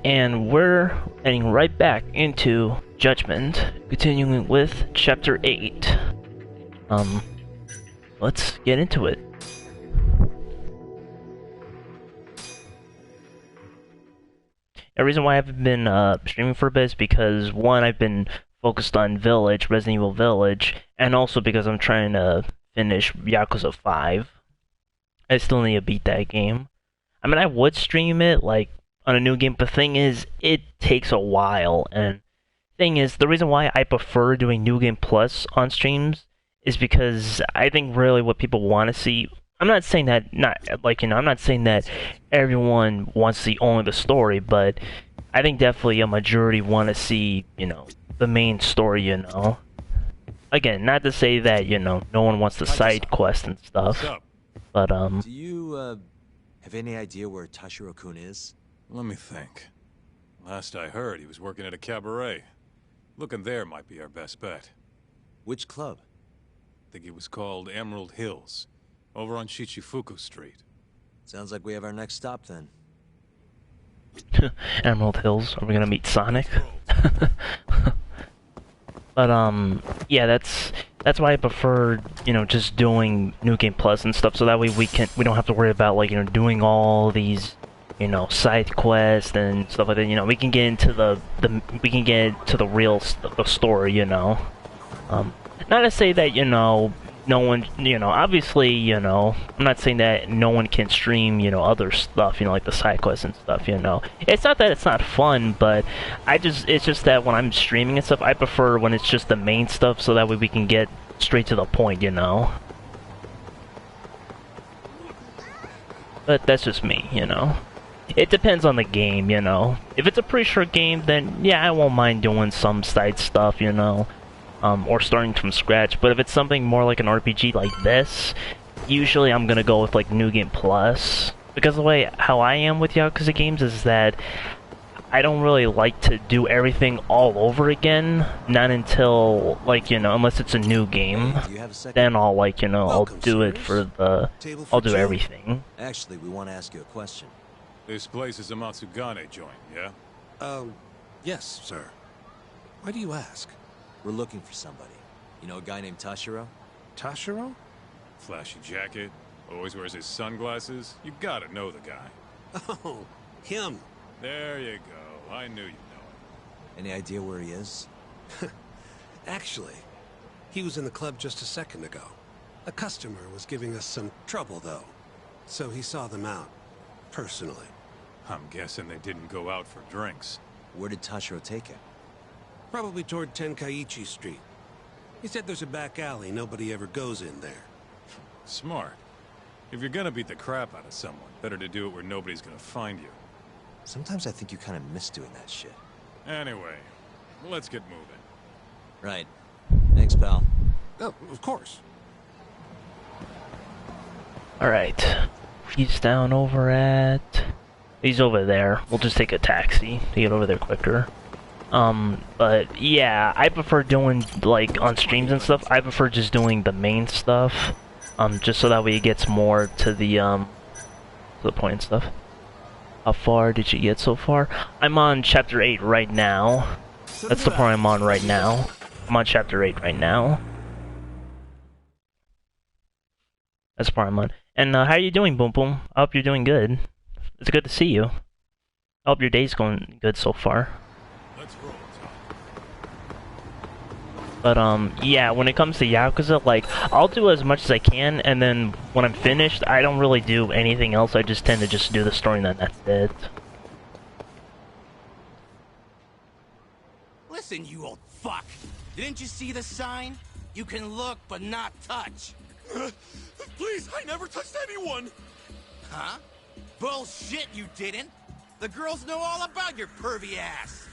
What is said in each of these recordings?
And we're heading right back into Judgment, continuing with Chapter 8. Let's get into it. The reason why I haven't been streaming for a bit is because, one, I've been focused on Village, Resident Evil Village, and also because I'm trying to finish Yakuza 5. I still need to beat that game. I mean, I would stream it, like, on a new game, but the thing is, it takes a while, and thing is, the reason why I prefer doing New Game Plus on streams is because I think really what people want to see, I'm not saying that, I'm not saying that everyone wants to see only the story, but I think definitely a majority want to see, the main story, Again, not to say that, no one wants the side quest and stuff, but, Do you, have any idea where Tashiro-kun is? Let me think. Last I heard, he was working at a cabaret. Looking there might be our best bet. Which club? I think it was called Emerald Hills, over on Shichifuku Street. Sounds like we have our next stop then. Emerald Hills, are we gonna meet Sonic? But, yeah, that's why I prefer, just doing New Game Plus and stuff, so that way we don't have to worry about, like, doing all these, side quests and stuff like that. We can get into the real the story. Not to say that no one, obviously, I'm not saying that no one can stream, other stuff, like the side quests and stuff. It's not that it's not fun, but it's just that when I'm streaming and stuff, I prefer when it's just the main stuff, so that way we can get straight to the point. But that's just me. It depends on the game, If it's a pretty short game, then yeah, I won't mind doing some side stuff, or starting from scratch. But if it's something more like an RPG like this, usually I'm gonna go with like New Game Plus. Because the way how I am with Yakuza games is that I don't really like to do everything all over again. Not until, like, unless it's a new game. Then I'll, like, I'll do it for I'll do everything. Actually, we want to ask you a question. This place is a matsugane joint, yeah? Yes, sir. Why do you ask? We're looking for somebody. You know a guy named Tashiro? Tashiro? Flashy jacket, always wears his sunglasses. You gotta know the guy. Oh, him. There you go. I knew you'd know him. Any idea where he is? Actually, he was in the club just a second ago. A customer was giving us some trouble, though. So he saw them out, personally. I'm guessing they didn't go out for drinks. Where did Tashiro take him? Probably toward Tenkaichi Street. He said there's a back alley, nobody ever goes in there. Smart. If you're gonna beat the crap out of someone, better to do it where nobody's gonna find you. Sometimes I think you kind of miss doing that shit. Anyway, let's get moving. Right. Thanks, pal. Oh, of course. Alright. He's down over at... He's over there. We'll just take a taxi to get over there quicker. But yeah, I prefer doing, like, on streams and stuff, I prefer just doing the main stuff. Just so that way it gets more to the point and stuff. How far did you get so far? I'm on Chapter 8 right now. That's the part I'm on right now. I'm on Chapter 8 right now. That's the part I'm on. And, how are you doing, Boom Boom? I hope you're doing good. It's good to see you. I hope your day's going good so far. Let's roll, But, yeah, when it comes to Yakuza, like, I'll do as much as I can, and then when I'm finished, I don't really do anything else. I just tend to just do the story, and then that's it. Listen, you old fuck. Didn't you see the sign? You can look, but not touch. Please, I never touched anyone! Huh? Bullshit, you didn't! The girls know all about your pervy ass!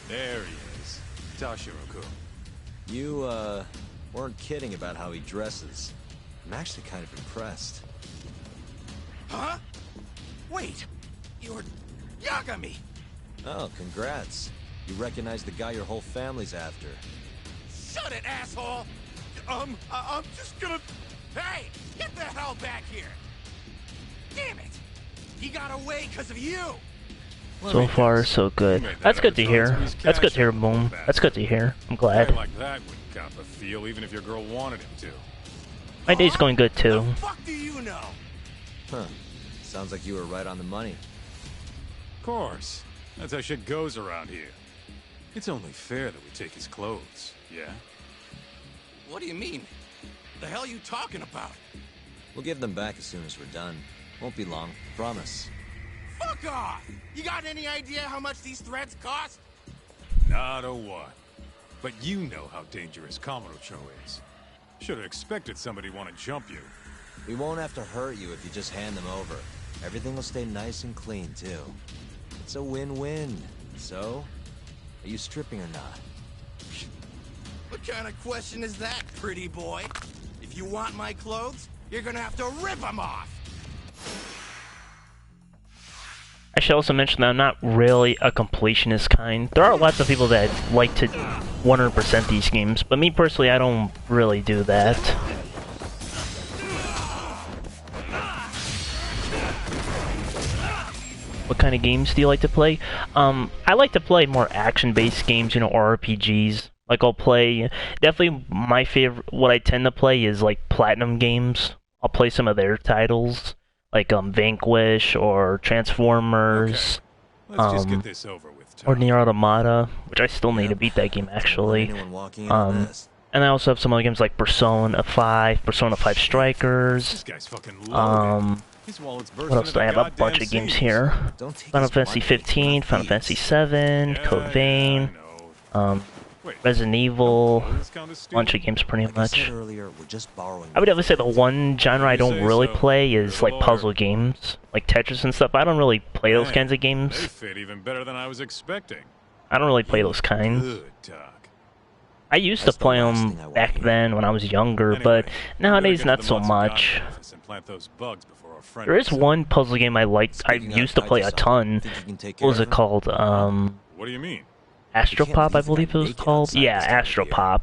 There he is. Tashiro-kun. You, weren't kidding about how he dresses. I'm actually kind of impressed. Huh? Wait, you're Yagami! Oh, congrats. You recognize the guy your whole family's after. Shut it, asshole! I'm just gonna... Hey, get the hell back here! Damn it! He got away because of you! Let So me far, guess. so good. You made that That's up good to as hear. Tonsui's That's good cash to hear, in, Boom. bastard. That's good to hear. I'm Guy glad. like that wouldn't cop a feel even if your girl wanted him to. My day's going good too. The fuck do you know? Huh. Sounds like you were right on the money. Of course. That's how shit goes around here. It's only fair that we take his clothes, yeah? What do you mean? The hell you talking about? We'll give them back as soon as we're done. Won't be long, promise. Fuck off! You got any idea how much these threads cost? Not a what. But you know how dangerous Kamurocho is. Should have expected somebody to want to jump you. We won't have to hurt you if you just hand them over. Everything will stay nice and clean, too. It's a win-win. So, are you stripping or not? What kind of question is that, pretty boy? If you want my clothes, you're gonna have to rip them off! I should also mention that I'm not really a completionist kind. There are lots of people that like to 100% these games, but me personally, I don't really do that. What kind of games do you like to play? I like to play more action-based games, you know, or RPGs. Like, I'll play... Definitely my favorite... What I tend to play is, like, Platinum games. I'll play some of their titles. Like, Vanquish, or Transformers. Okay. Let's just get this over with, Tom. Or Nier Automata, which I still need to beat that game, actually. Anyone walking in on this? And I also have some other games like Persona 5, Persona 5 This Strikers. guy's fucking loaded. His wallet's bursting What else do I at have? the A bunch of goddamn games seams. here. Don't take Final his Fantasy money. 15, Final Please. Fantasy 7, Yeah, Code Vein, yeah, I know. Wait, Resident Evil, this kind of stupid? bunch of games pretty Like I said much. earlier, we're just borrowing. I would definitely say the one genre I You say don't really so. play is You're like the puzzle lawyer. games, like Tetris and stuff. I don't really play those Man, kinds of They games. fit even better than I was expecting. I don't really play those kinds. Good talk. I used to That's the play last them thing I want back to hear. then when I was younger, Anyway, but we nowadays better not get to so the much. matsugane office and plant those bugs before our friend There is wakes up. one puzzle game I liked. I Speaking of, used to play a hide yourself. ton. Think you can take What care was of it him? called? What do you mean? Astropop, I leave the believe it guy was naked called. outside Yeah, this time of year. Astropop.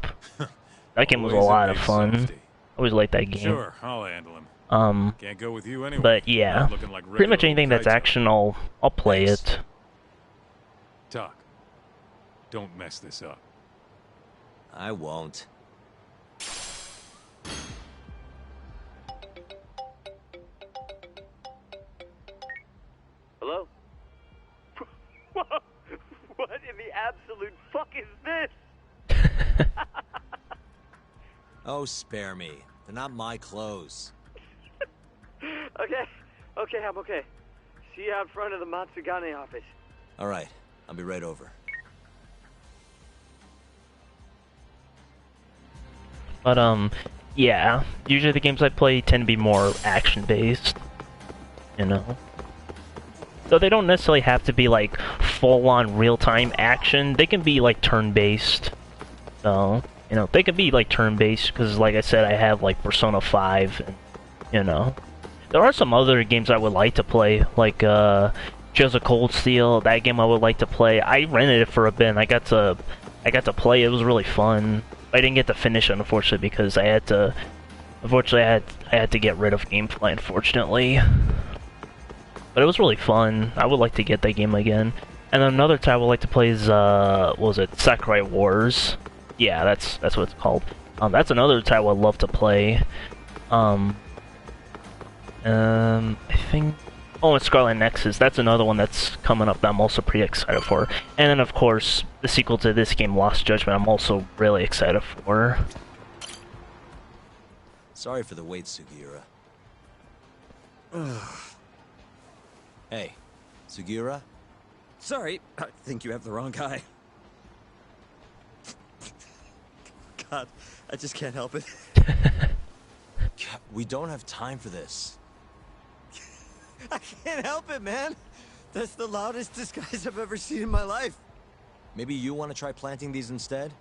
That game was a Always lot of big fun. softy. I always liked that game. Sure, I'll handle him. Can't go with you anyway. But yeah, Not looking like pretty much regular anything that's Kaito. action, I'll play Thanks. it. Talk. Don't mess this up. I won't. Hello? What in the absolute fuck is this? Oh, spare me. They're not my clothes. Okay, I'm okay. See you out front of the Matsugane office. All right, I'll be right over. But yeah. Usually the games I play tend to be more action-based. You know? So they don't necessarily have to be like full-on real-time action. They can be like turn-based. So, you know, they can be like turn-based because, like I said, I have like Persona 5, and, you know. There are some other games I would like to play, like Joseph Cold Steel. That game I would like to play. I rented it for a bit, and I got to play it. It was really fun. I didn't get to finish it, unfortunately, because I had to. Unfortunately, I had to get rid of GameFly, unfortunately. But it was really fun. I would like to get that game again. And another title I would like to play is what was it? Sakurai Wars. Yeah, that's what it's called. That's another title I'd love to play. I think. Oh, and Scarlet Nexus. That's another one that's coming up that I'm also pretty excited for. And then, of course, the sequel to this game, Lost Judgment, I'm also really excited for. Sorry for the wait, Sugiura. Hey, Sugiura? Sorry, I think you have the wrong guy. God, I just can't help it. We don't have time for this. I can't help it, man. That's the loudest disguise I've ever seen in my life. Maybe you want to try planting these instead?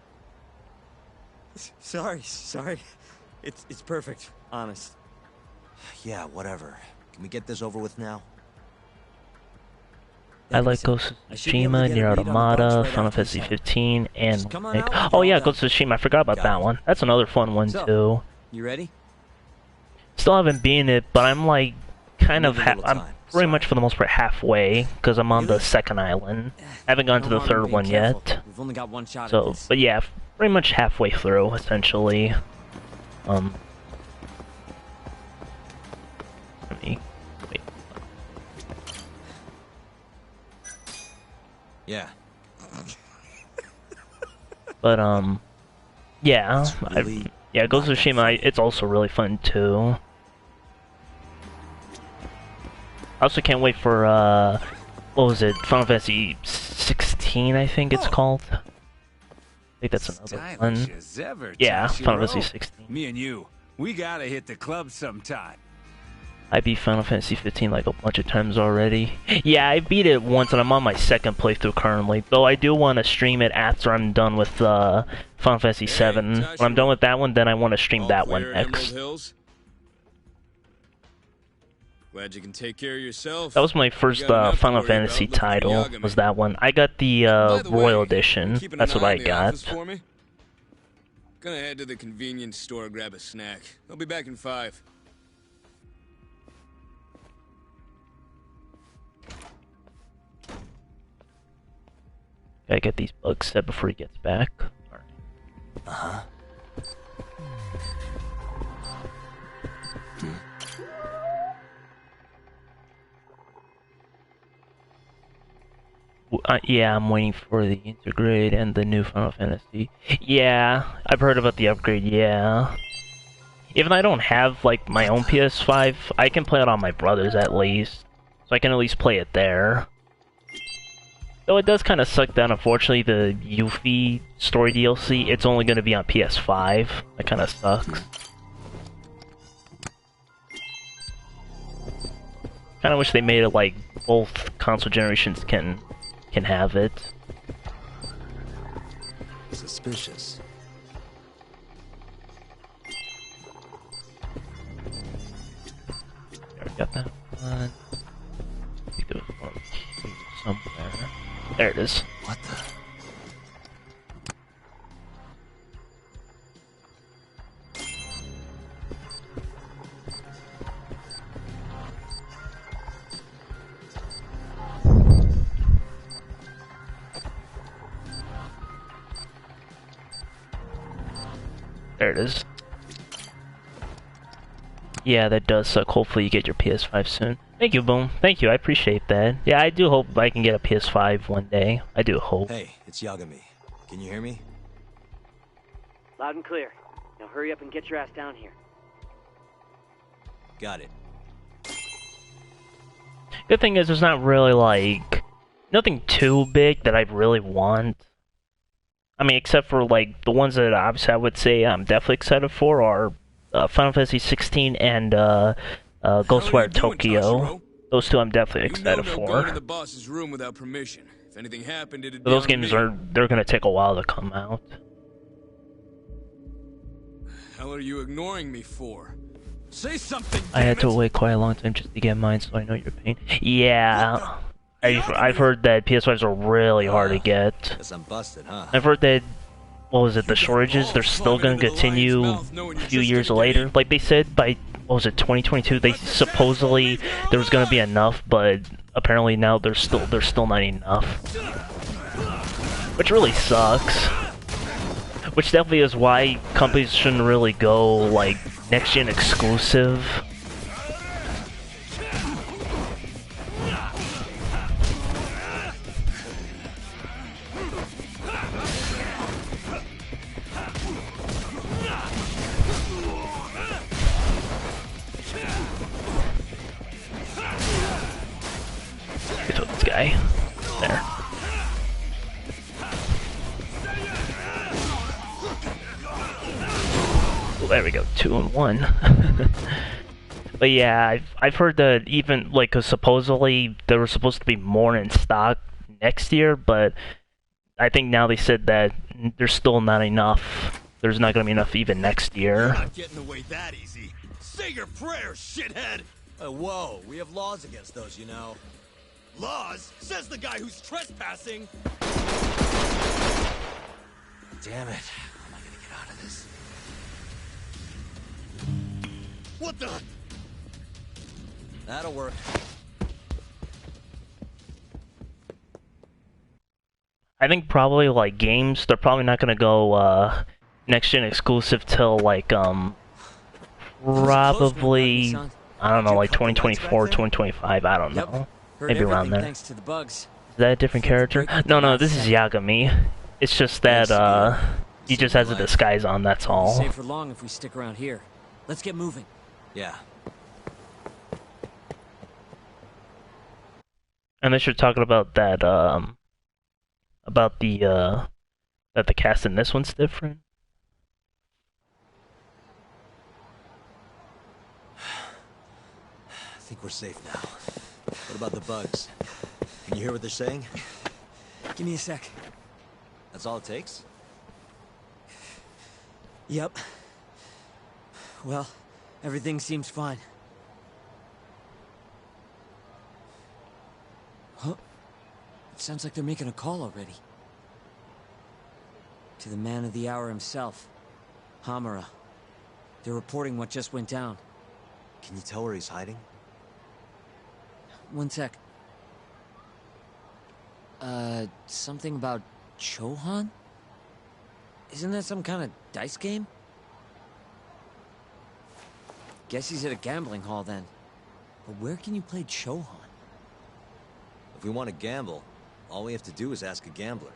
Sorry. It's perfect, honest. Yeah, whatever. Can we get this over with now? I like Ghost of I should be able to Tsushima, get a Nier read on the bugs Automata, right Final after Fantasy this. 15, and Just come on out and oh get yeah, it done. Ghost of Tsushima. I forgot about Got that it. one. That's another fun one So, too. You ready? Still haven't beaten it, but I'm like kind of Need a little I'm time, pretty much for the most part halfway, because I'm on the second island. I haven't gone to the third one yet. We've only got one shot at So, this. but yeah, pretty much halfway through, essentially. Let me wait. Yeah. But yeah, It's really yeah, Ghost of not that Tsushima, it's also really fun too. I also can't wait for what was it? Final Fantasy 16, I think it's called. I think that's another one. Stylish as ever, Yeah, Final Tashiro. Fantasy 16. Me and you, we gotta hit the club sometime. I beat Final Fantasy 15 like a bunch of times already. Yeah, I beat it once and I'm on my second playthrough currently. Though I do want to stream it after I'm done with Final Fantasy 7. When I'm done with that one, then I want to stream that one next. Glad you can take care of yourself. That was my first Final Fantasy title, was that one. I got the Royal Edition. That's what I got. Gonna head to the convenience store, grab a snack. I'll be back in 5. Gotta get these bugs set before he gets back. Uh-huh. Yeah, I'm waiting for the Intergrade and the new Final Fantasy. Yeah, I've heard about the upgrade, yeah. Even though I don't have, like, my own PS5, I can play it on my brother's at least. So I can at least play it there. Though it does kind of suck that, unfortunately, the Yuffie story DLC, it's only going to be on PS5. That kind of sucks. Kind of wish they made it like both console generations can have it. Suspicious. There, we got that one. I think there was one here somewhere. There it is. What the? There it is. Yeah, that does suck. Hopefully you get your PS5 soon. Thank you, Boom. Thank you, I appreciate that. Yeah, I do hope I can get a PS5 one day. I do hope. Hey, it's Yagami. Can you hear me? Loud and clear. Now hurry up and get your ass down here. Got it. Good thing is there's not really, like, nothing too big that I really want. I mean, except for, like, the ones that obviously I would say I'm definitely excited for are Final Fantasy 16 and Ghostwire Tokyo. Those two I'm definitely excited for. The boss's room without permission. If anything happened, it'd But those games they're gonna take a while to come out. Hell are you ignoring me for? Say something. I had to wait quite a long time just to get mine, so I know your pain. Yeah, I've heard that PS5s are really hard to get. Guess I'm busted, huh? I've heard that, what was it, the shortages, they're still gonna continue a few years later. Like they said by, what was it, 2022, they supposedly there was gonna be enough, but apparently now there's still not enough. Which really sucks. Which definitely is why companies shouldn't really go, like, next-gen exclusive. Get to this guy. There. Oh, there we go, 2 and 1. But yeah, I've heard that even, like, 'cause supposedly there was supposed to be more in stock next year, but I think now they said that there's still not enough. There's not gonna be enough even next year. Not getting away that easy. Say your prayers, shithead! Whoa, we have laws against those, you know. Laws? Says the guy who's trespassing! Damn it. How am I gonna get out of this? What the? That'll work. I think probably like games, they're probably not gonna go next gen exclusive till like probably I don't know, like 2024, 2025. I don't know, maybe around there. Thanks to the bugs. Is that a different character? No, this is Yagami. It's just that he just has a disguise on. That's all. Stay for long if we stick around here. Let's get moving. Yeah. Unless you're talking about that, about the that the cast in this one's different. I think we're safe now. What about the bugs? Can you hear what they're saying? Give me a sec. That's all it takes? Yep. Well, everything seems fine. Huh? It sounds like they're making a call already. To the man of the hour himself, Hamura. They're reporting what just went down. Can you tell where he's hiding? One sec. Something about Chohan? Isn't that some kind of dice game? Guess he's at a gambling hall then. But where can you play Chohan? If we want to gamble, all we have to do is ask a gambler.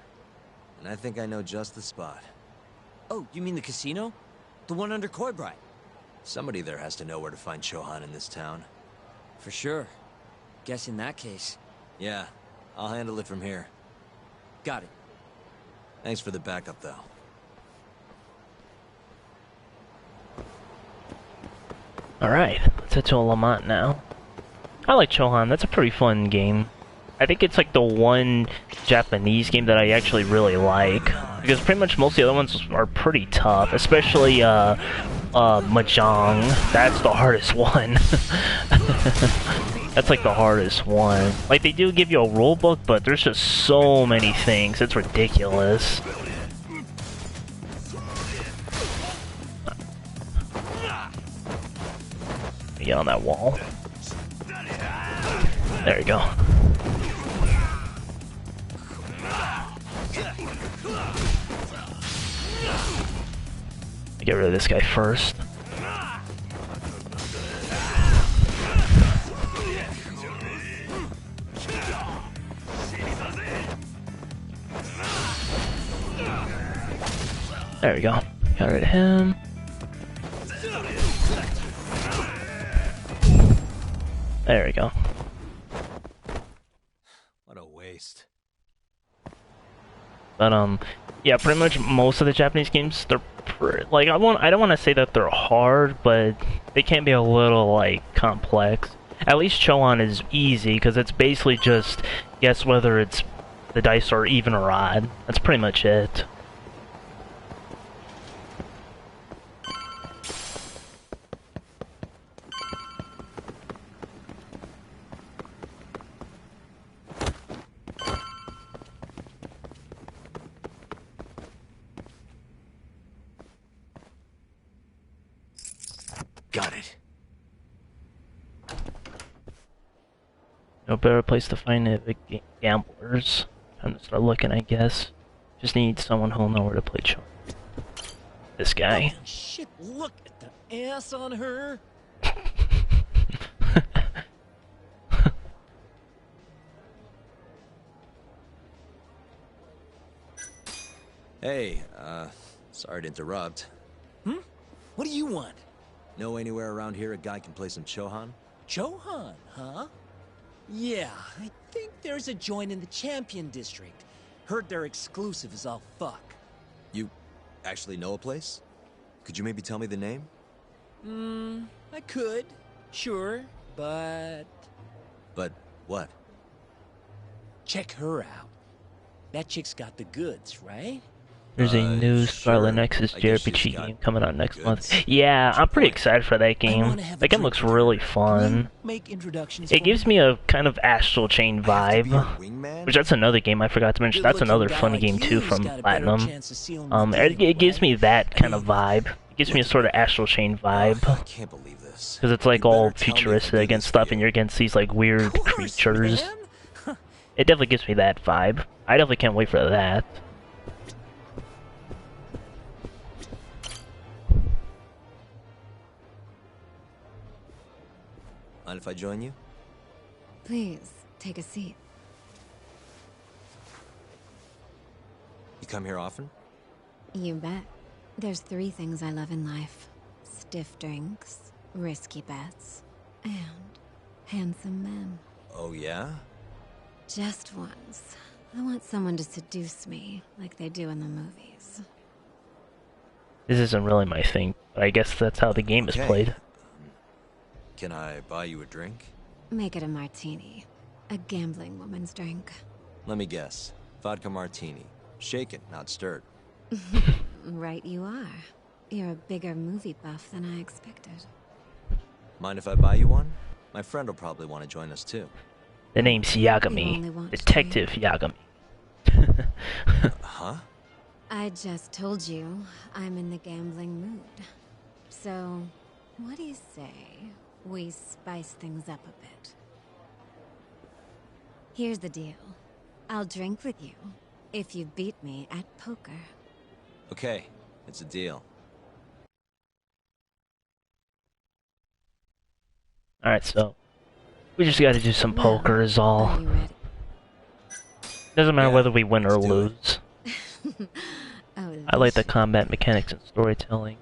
And I think I know just the spot. Oh, you mean the casino? The one under Koibright? Somebody there has to know where to find Chohan in this town. For sure. Guess in that case. Yeah, I'll handle it from here. Got it. Thanks for the backup, though. Alright, let's head to Lamont now. I like Chohan, that's a pretty fun game. I think it's like the one Japanese game that I actually really like. Because pretty much most of the other ones are pretty tough, especially Mahjong. That's the hardest one. That's like the hardest one. Like they do give you a rule book, but there's just so many things. It's ridiculous. Get on that wall. There you go. Get rid of this guy first. There we go. Got rid of him. There we go. What a waste. But yeah, pretty much most of the Japanese games, they're like I don't want to say that they're hard, but they can be a little like complex. At least Chohan is easy because it's basically just guess whether it's the dice are even or odd. That's pretty much it. Got it. No better place to find the gamblers. I'm gonna start looking, I guess. Just need someone who'll know where to play Chohan. This guy. Oh, shit, look at the ass on her. Hey, sorry to interrupt. What do you want? Know anywhere around here a guy can play some Chohan? Chohan, huh? Yeah, I think there's a joint in the Champion District. Heard they're exclusive as all fuck. You actually know a place? Could you maybe tell me the name? I could, sure, but... But what? Check her out. That chick's got the goods, right? There's a new Scarlet sure. Nexus I guess she's JRPG got game coming out next month. goods. Yeah, I'm pretty point? excited for that game. That game looks really fun. Make introductions. It gives me a kind of Astral Chain vibe, which that's another game I forgot to mention. That's another funny game too from Platinum. It gives me that kind of vibe. It gives me a sort of Astral Chain vibe. I can't believe this. Because it's like You all better tell me if you futuristic do and this stuff, and video. you're against these like weird creatures. It definitely gives me that vibe. I definitely can't wait for that. Mind if I join you? Please, take a seat. You come here often? You bet. There's 3 things I love in life. Stiff drinks, risky bets, and handsome men. Oh, yeah? Just once. I want someone to seduce me, like they do in the movies. This isn't really my thing, but I guess that's how the game is played. Can I buy you a drink? Make it a martini. A gambling woman's drink. Let me guess. Vodka martini. Shaken, not stirred. Right you are. You're a bigger movie buff than I expected. Mind if I buy you one? My friend will probably want to join us too. The name's Yagami. Detective Yagami. Huh? I just told you I'm in the gambling mood. So, what do you say we spice things up a bit? Here's the deal. I'll drink with you if you beat me at poker. Okay, it's a deal. Alright, so we just gotta do some poker is all. Are you ready? Doesn't matter whether we win or lose. Oh, I like the combat mechanics and storytelling.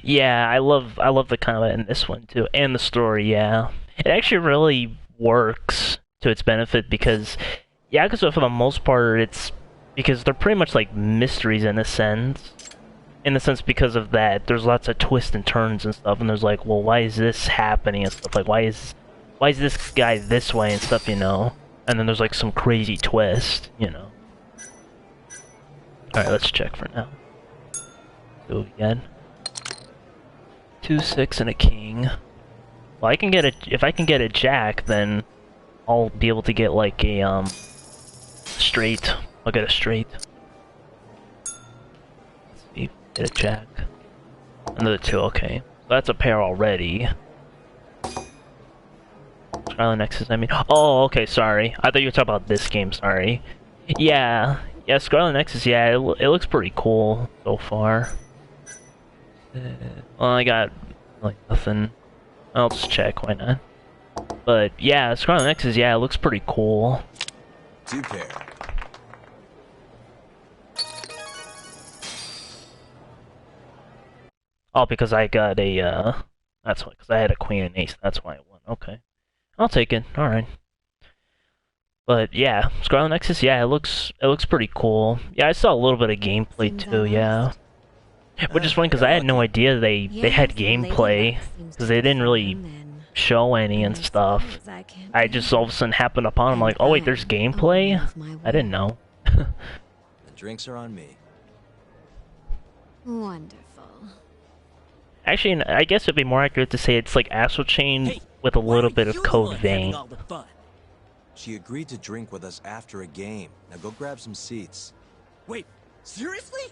Yeah, I love the combat in this one too, and the story. Yeah, it actually really works to its benefit because Yakuza, for the most part, it's because they're pretty much like mysteries in a sense. In a sense, because of that, there's lots of twists and turns and stuff, and there's like, well, why is this happening and stuff? Like, why is this guy this way and stuff, you know? And then there's like some crazy twist, you know. Alright, let's check for now. Do it again. 2, 6, and a king. Well, if I can get a jack, then I'll be able to get like a straight. I'll get a straight. Let's see, get a jack. Another 2, okay. So that's a pair already. Scarlet Nexus, I mean. Oh, okay, sorry. I thought you were talking about this game, sorry. Yeah, Scarlet Nexus, yeah, it looks pretty cool so far. Well, I got, like, nothing. I'll just check, why not? But, yeah, Scarlet Nexus, yeah, it looks pretty cool. 2 pair. Oh, because I got a, that's why, because I had a queen and ace, that's why I won, okay. I'll take it, alright. But, yeah, Scarlet Nexus, yeah, it looks pretty cool. Yeah, I saw a little bit of gameplay, too, yeah. Which is funny, because I had no idea they had gameplay, because they didn't really show any and stuff. I just all of a sudden happened upon them, like, oh wait, there's gameplay? I didn't know. The drinks are on me. Wonderful. Actually, I guess it'd be more accurate to say it's like Astral Chain with a little bit of Code Vein. She agreed to drink with us after a game. Now go grab some seats. Wait, seriously?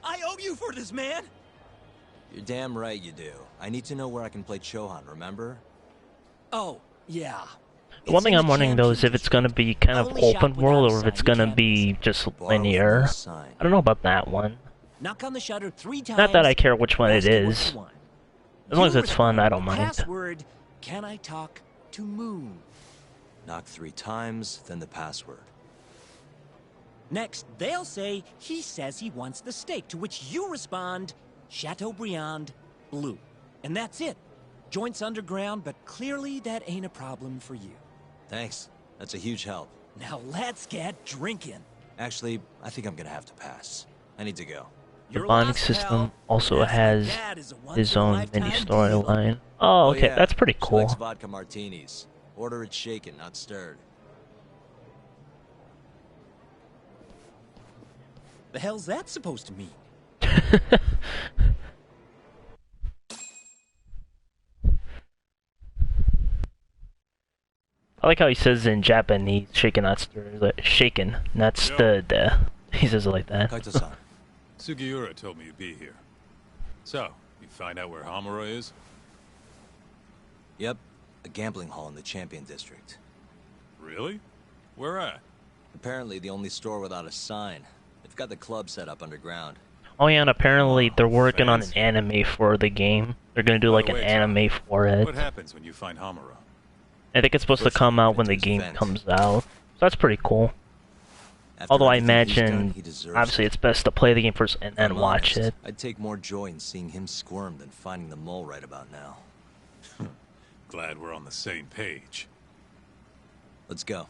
I owe you for this, man! You're damn right you do. I need to know where I can play Chohan, remember? Oh, yeah. The one thing I'm wondering though is if it's gonna be kind of open world or if it's gonna be just linear. I don't know about that one. Knock on the shutter 3 times. Not that I care which one it is. As long as it's fun, I don't mind. Password, can I talk to Moon? Knock 3 times, then the password. Next, they'll say, he says he wants the steak, to which you respond, Chateaubriand Blue. And that's it. Joints underground, but clearly that ain't a problem for you. Thanks. That's a huge help. Now let's get drinking. Actually, I think I'm gonna have to pass. I need to go. The bonding system also has his own mini storyline. Oh, okay, that's pretty She cool. likes vodka martinis. Order it shaken, not stirred. The hell's that supposed to mean? I like how he says in Japanese, shaken not stirred, like, shaken, not stirred. He says it like that. Kaito-san. Sugiura told me you'd be here. So, you find out where Hamura is? Yep, a gambling hall in the Champion District. Really? Where at? Apparently the only store without a sign. They've got the club set up underground. Oh yeah, and apparently they're working on an anime for the game. They're gonna do like an anime for it. What happens when you find Hamura? I think it's supposed to come out when the game comes out. So that's pretty cool. Although I imagine, obviously it's best to play the game first and then watch it. I'd take more joy in seeing him squirm than finding the mole right about now. Glad we're on the same page. Let's go.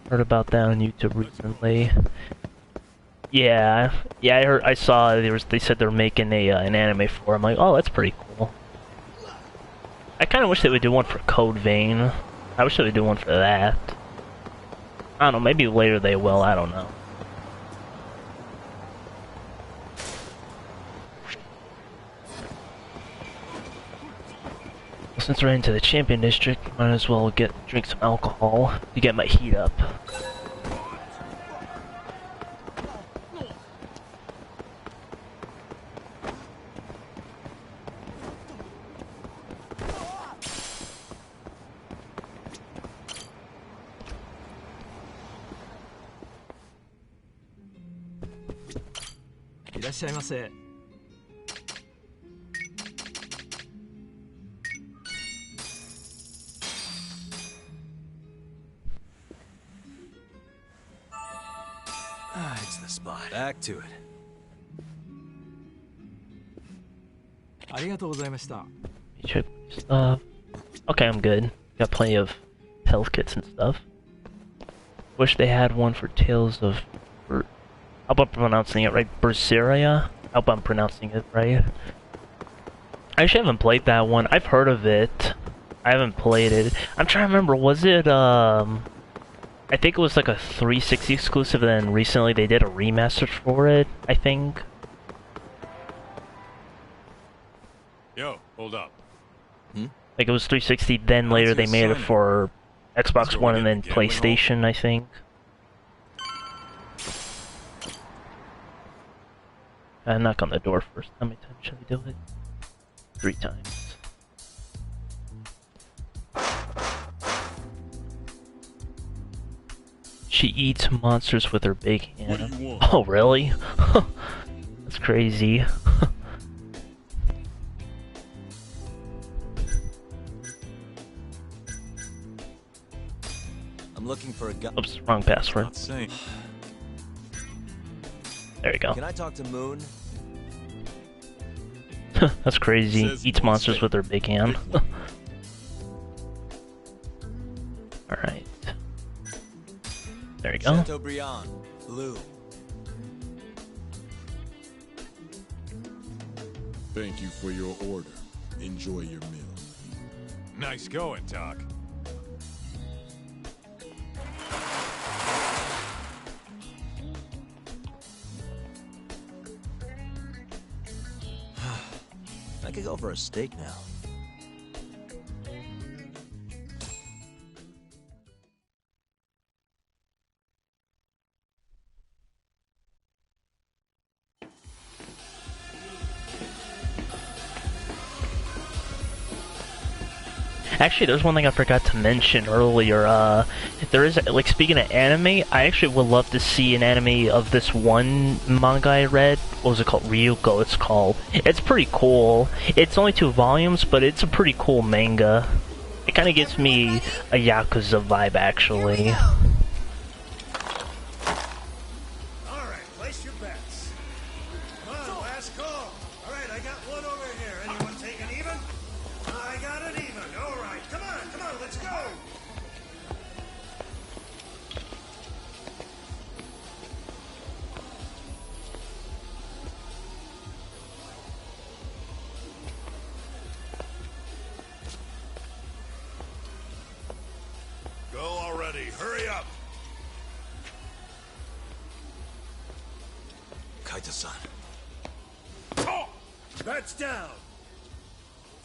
Heard about that on YouTube recently. Yeah, I saw they said they're making an anime for it. I'm like, oh, that's pretty cool. I kind of wish they would do one for Code Vein. I wish they would do one for that. I don't know, maybe later they will, I don't know. Well, since we're into the Champion District, might as well drink some alcohol to get my heat up. It's the spot. Back to it. Check stuff. Okay, I'm good. Got plenty of health kits and stuff. Wish they had one for Tales of... I hope I'm pronouncing it right. Berseria? I hope I'm pronouncing it right. I actually haven't played that one. I've heard of it. I haven't played it. I'm trying to remember, was it, I think it was like a 360 exclusive, and then recently they did a remaster for it, I think. Yo, hold up. Like it was 360, then later they made it for Xbox One and then PlayStation, I think. I knock on the door first. How many times should I do it? 3 times. She eats monsters with her big hand. Oh, really? That's crazy. I'm looking for a guy. Oops, wrong password. There you go. Can I talk to Moon? That's crazy. Eats monsters with her big hand. Alright. There you go. Chateaubriand, blue. Thank you for your order. Enjoy your meal. Nice going, Doc. I could go for a steak now. Actually, there's one thing I forgot to mention earlier. There is, like, speaking of anime, I actually would love to see an anime of this one manga I read. What was it called? Ryuko, it's called. It's pretty cool. It's only 2 volumes, but it's a pretty cool manga. It kind of gives me a Yakuza vibe, actually. Alright, place your bets. Come on, last call. Alright, I got one over here. Anyone taking even? I got it even. Alright, come on, let's go. Go already, hurry up. Kaita-san. Oh, that's down.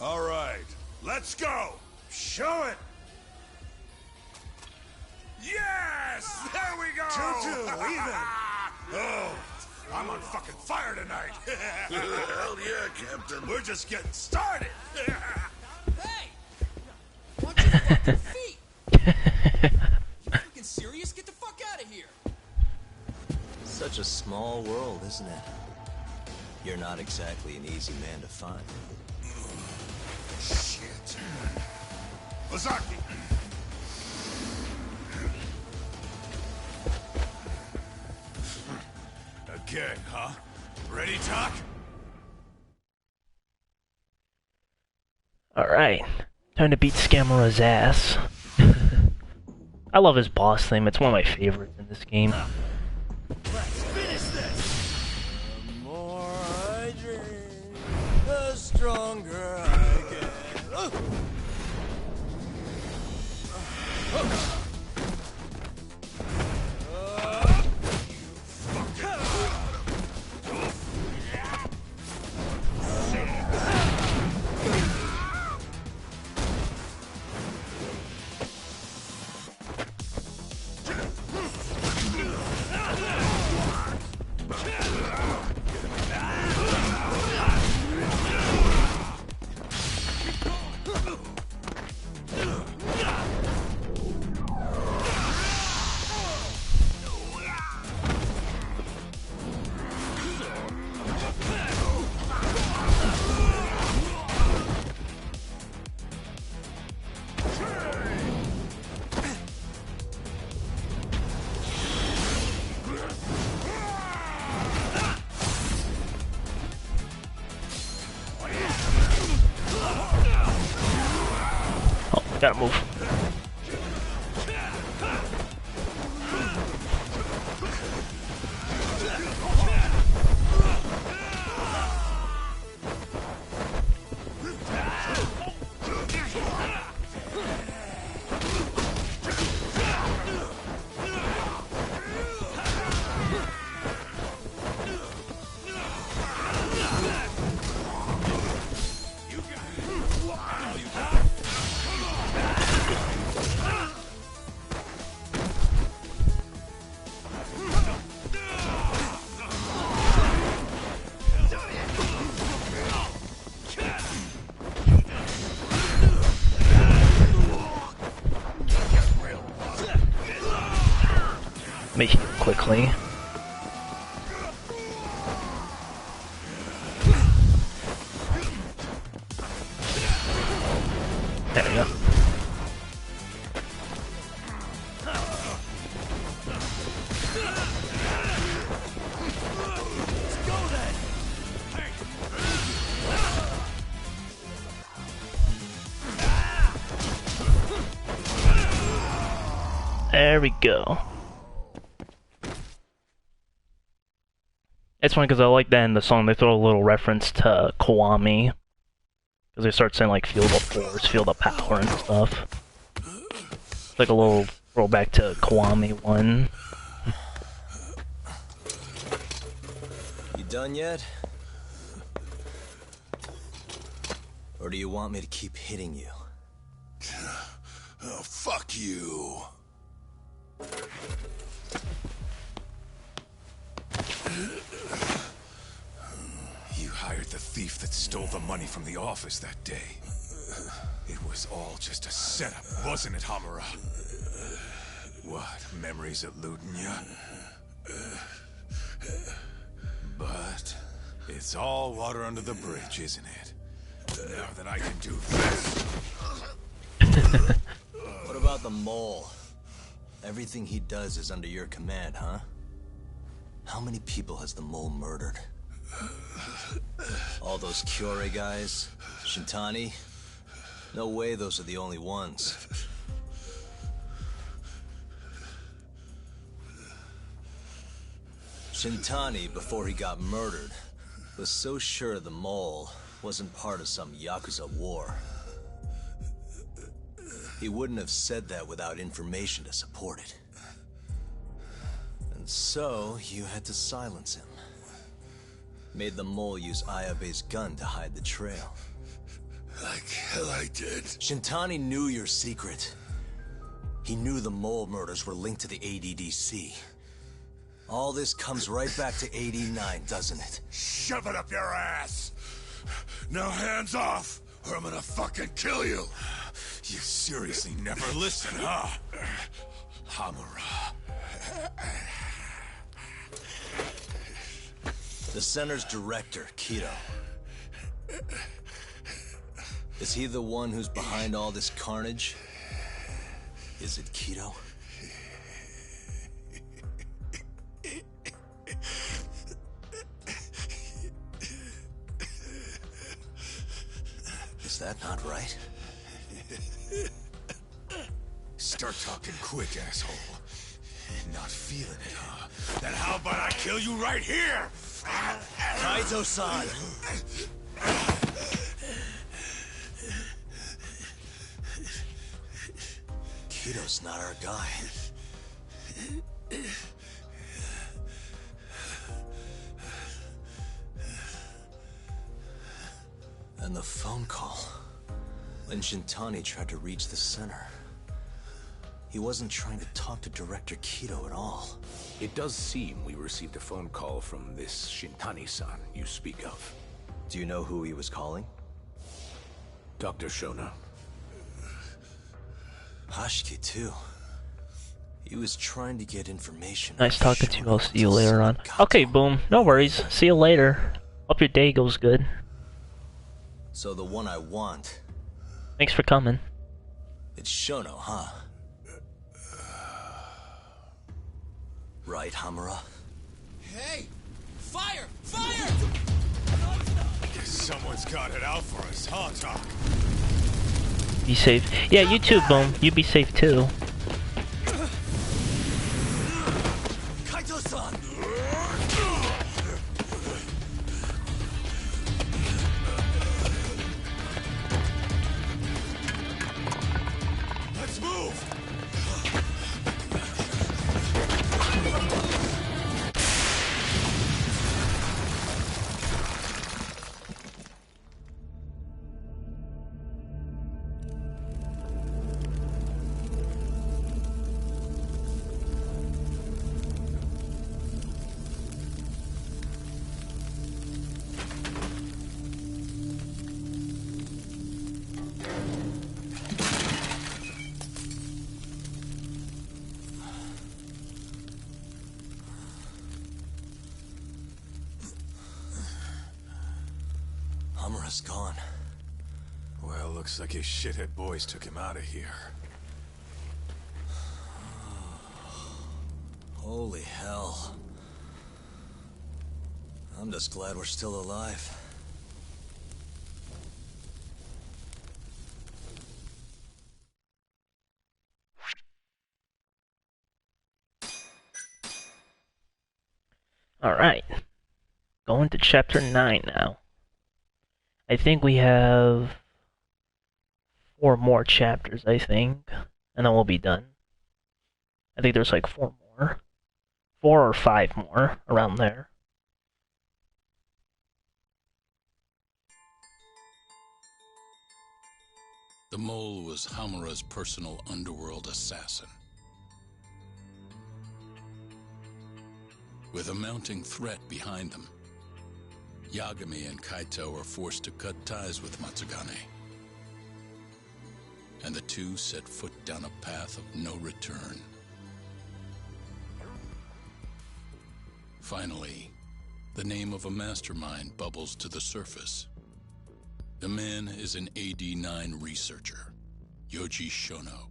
All right, let's go. Show it. Yes! There we go! 2-2, even. Oh, I'm on fucking fire tonight. Hell yeah, Captain. We're just getting started. Hey! Watch your fucking feet! Small world, isn't it? You're not exactly an easy man to find. Shit. Ozaki! Again, huh? Ready, Talk? Alright. Time to beat Scamara's ass. I love his boss theme, it's one of my favorites in this game. Let's finish this! The more I drink, the stronger I get. Gotta move. Make it quickly. There we go. There we go. It's funny because I like that in the song they throw a little reference to Kiwami. Because they start saying like feel the force, feel the power and stuff. It's like a little throwback to Kiwami 1. You done yet? Or do you want me to keep hitting you? Oh, fuck you. You hired the thief that stole the money from the office that day. It was all just a setup, wasn't it, Hamura? What, memories eluding you? But it's all water under the bridge, isn't it? Now that I can do this. What about the mole? Everything he does is under your command, huh? How many people has the mole murdered? All those Kyorei guys? Shintani? No way those are the only ones. Shintani, before he got murdered, was so sure the mole wasn't part of some Yakuza war. He wouldn't have said that without information to support it. And so, you had to silence him. Made the mole use Ayabe's gun to hide the trail. Like hell I did. Shintani knew your secret. He knew the mole murders were linked to the ADDC. All this comes right back to 89, doesn't it? Shove it up your ass! Now hands off, or I'm gonna fucking kill you! You seriously never listen, huh? Hamura. The center's director, Kido. Is he the one who's behind all this carnage? Is it Kido? Is that not right? Start talking quick, asshole. Not feeling it, huh? Then how about I kill you right here? Kaizo-san! Kido's not our guy. And the phone call. When Shintani tried to reach the center. He wasn't trying to talk to Director Kido at all. It does seem we received a phone call from this Shintani-san you speak of. Do you know who he was calling? Dr. Shona. Hashiki, too. He was trying to get information. Nice talking to you. I'll see you later on. Okay, boom. No worries. See you later. Hope your day goes good. So the one I want... Thanks for coming. It's Shono, huh? Right, Hamura? Hey! Fire! Fire! Guess someone's got it out for us, huh, Doc? Be safe. Yeah, you too, Boom. You be safe too. Kaito-san! Let's move! Hamura's gone. Well, looks like his shithead boys took him out of here. Holy hell. I'm just glad we're still alive. Alright. Going to chapter 9 now. I think we have 4 more chapters, I think. And then we'll be done. I think there's like 4 more. 4 or 5 more, around there. The mole was Hamura's personal underworld assassin. With a mounting threat behind them, Yagami and Kaito are forced to cut ties with Matsugane. And the two set foot down a path of no return. Finally, the name of a mastermind bubbles to the surface. The man is an AD-9 researcher, Yoji Shono.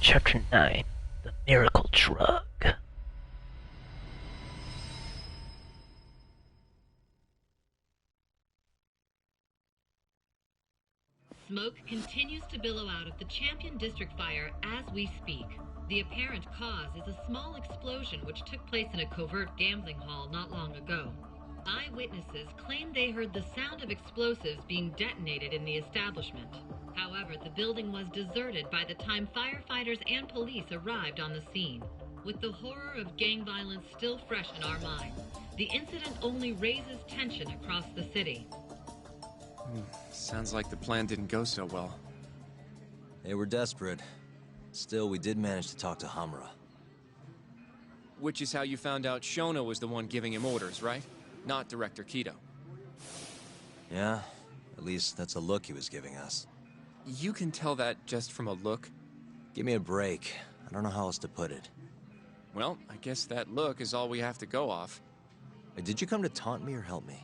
Chapter 9, The Miracle Drug. Smoke continues to billow out of the Champion District fire as we speak. The apparent cause is a small explosion which took place in a covert gambling hall not long ago. Eyewitnesses claim they heard the sound of explosives being detonated in the establishment. However, the building was deserted by the time firefighters and police arrived on the scene. With the horror of gang violence still fresh in our minds, the incident only raises tension across the city. Sounds like the plan didn't go so well. They were desperate. Still, we did manage to talk to Hamura. Which is how you found out Shono was the one giving him orders, right? Not Director Kido. Yeah, at least that's a look he was giving us. You can tell that just from a look? Give me a break. I don't know how else to put it. Well, I guess that look is all we have to go off. Did you come to taunt me or help me?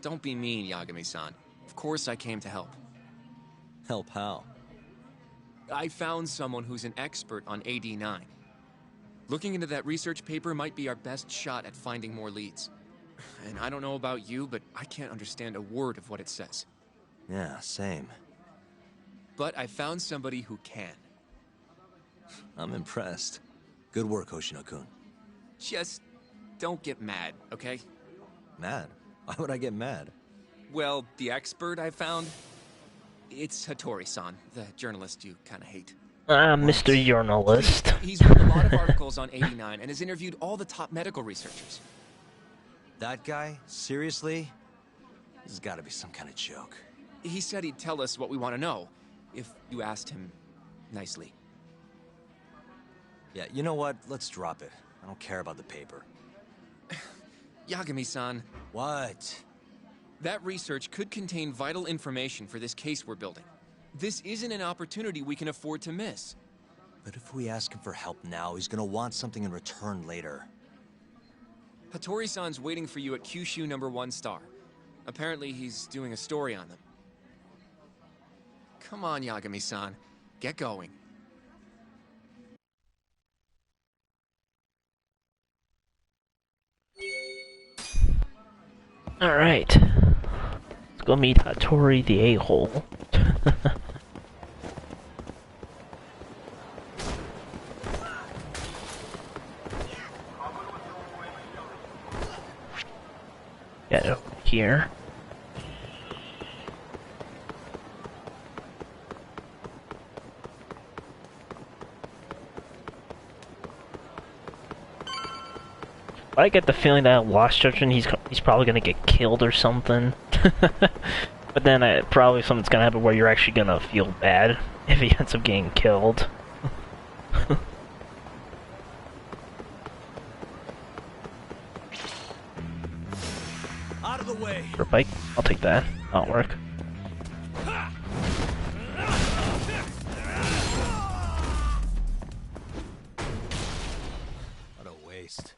Don't be mean, Yagami-san. Of course I came to help. Help how? I found someone who's an expert on AD9. Looking into that research paper might be our best shot at finding more leads. And I don't know about you, but I can't understand a word of what it says. Yeah, same. But I found somebody who can. I'm impressed. Good work, Hoshino-kun. Just don't get mad, okay? Mad? Why would I get mad? Well, the expert I found, it's Hattori-san, the journalist you kind of hate. Mr. Journalist. He's written a lot of articles on 89 and has interviewed all the top medical researchers. That guy? Seriously? This has got to be some kind of joke. He said he'd tell us what we want to know, if you asked him nicely. Yeah, you know what? Let's drop it. I don't care about the paper. Yagami-san. What? That research could contain vital information for this case we're building. This isn't an opportunity we can afford to miss. But if we ask him for help now, he's gonna want something in return later. Hattori-san's waiting for you at Kyushu #1 star. Apparently he's doing a story on them. Come on, Yagami-san. Get going. Alright. Let's go meet Hattori the a-hole. Get over here. I get the feeling that Lost Judgment, he's probably gonna get killed or something. But then probably something's gonna happen where you're actually gonna feel bad if he ends up getting killed. Out of the way. For a bike, I'll take that. That'll work. What a waste.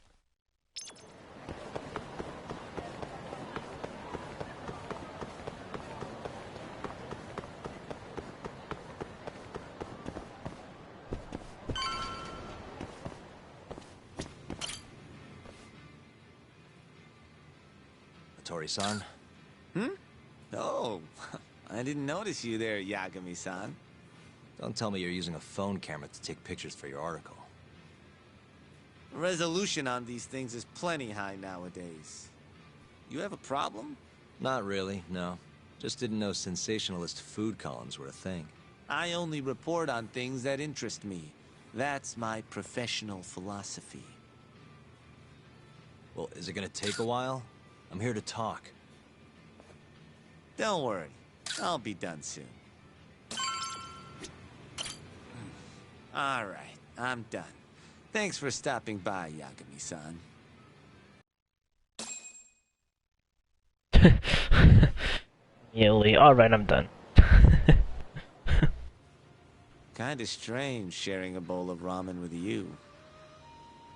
Hattori-san? Oh, I didn't notice you there, Yagami-san. Don't tell me you're using a phone camera to take pictures for your article. Resolution on these things is plenty high nowadays. You have a problem? Not really, no. Just didn't know sensationalist food columns were a thing. I only report on things that interest me. That's my professional philosophy. Well, is it gonna take a while? I'm here to talk. Don't worry. I'll be done soon. All right, I'm done. Thanks for stopping by, Yagami-san. Alright, I'm done. Kinda strange sharing a bowl of ramen with you.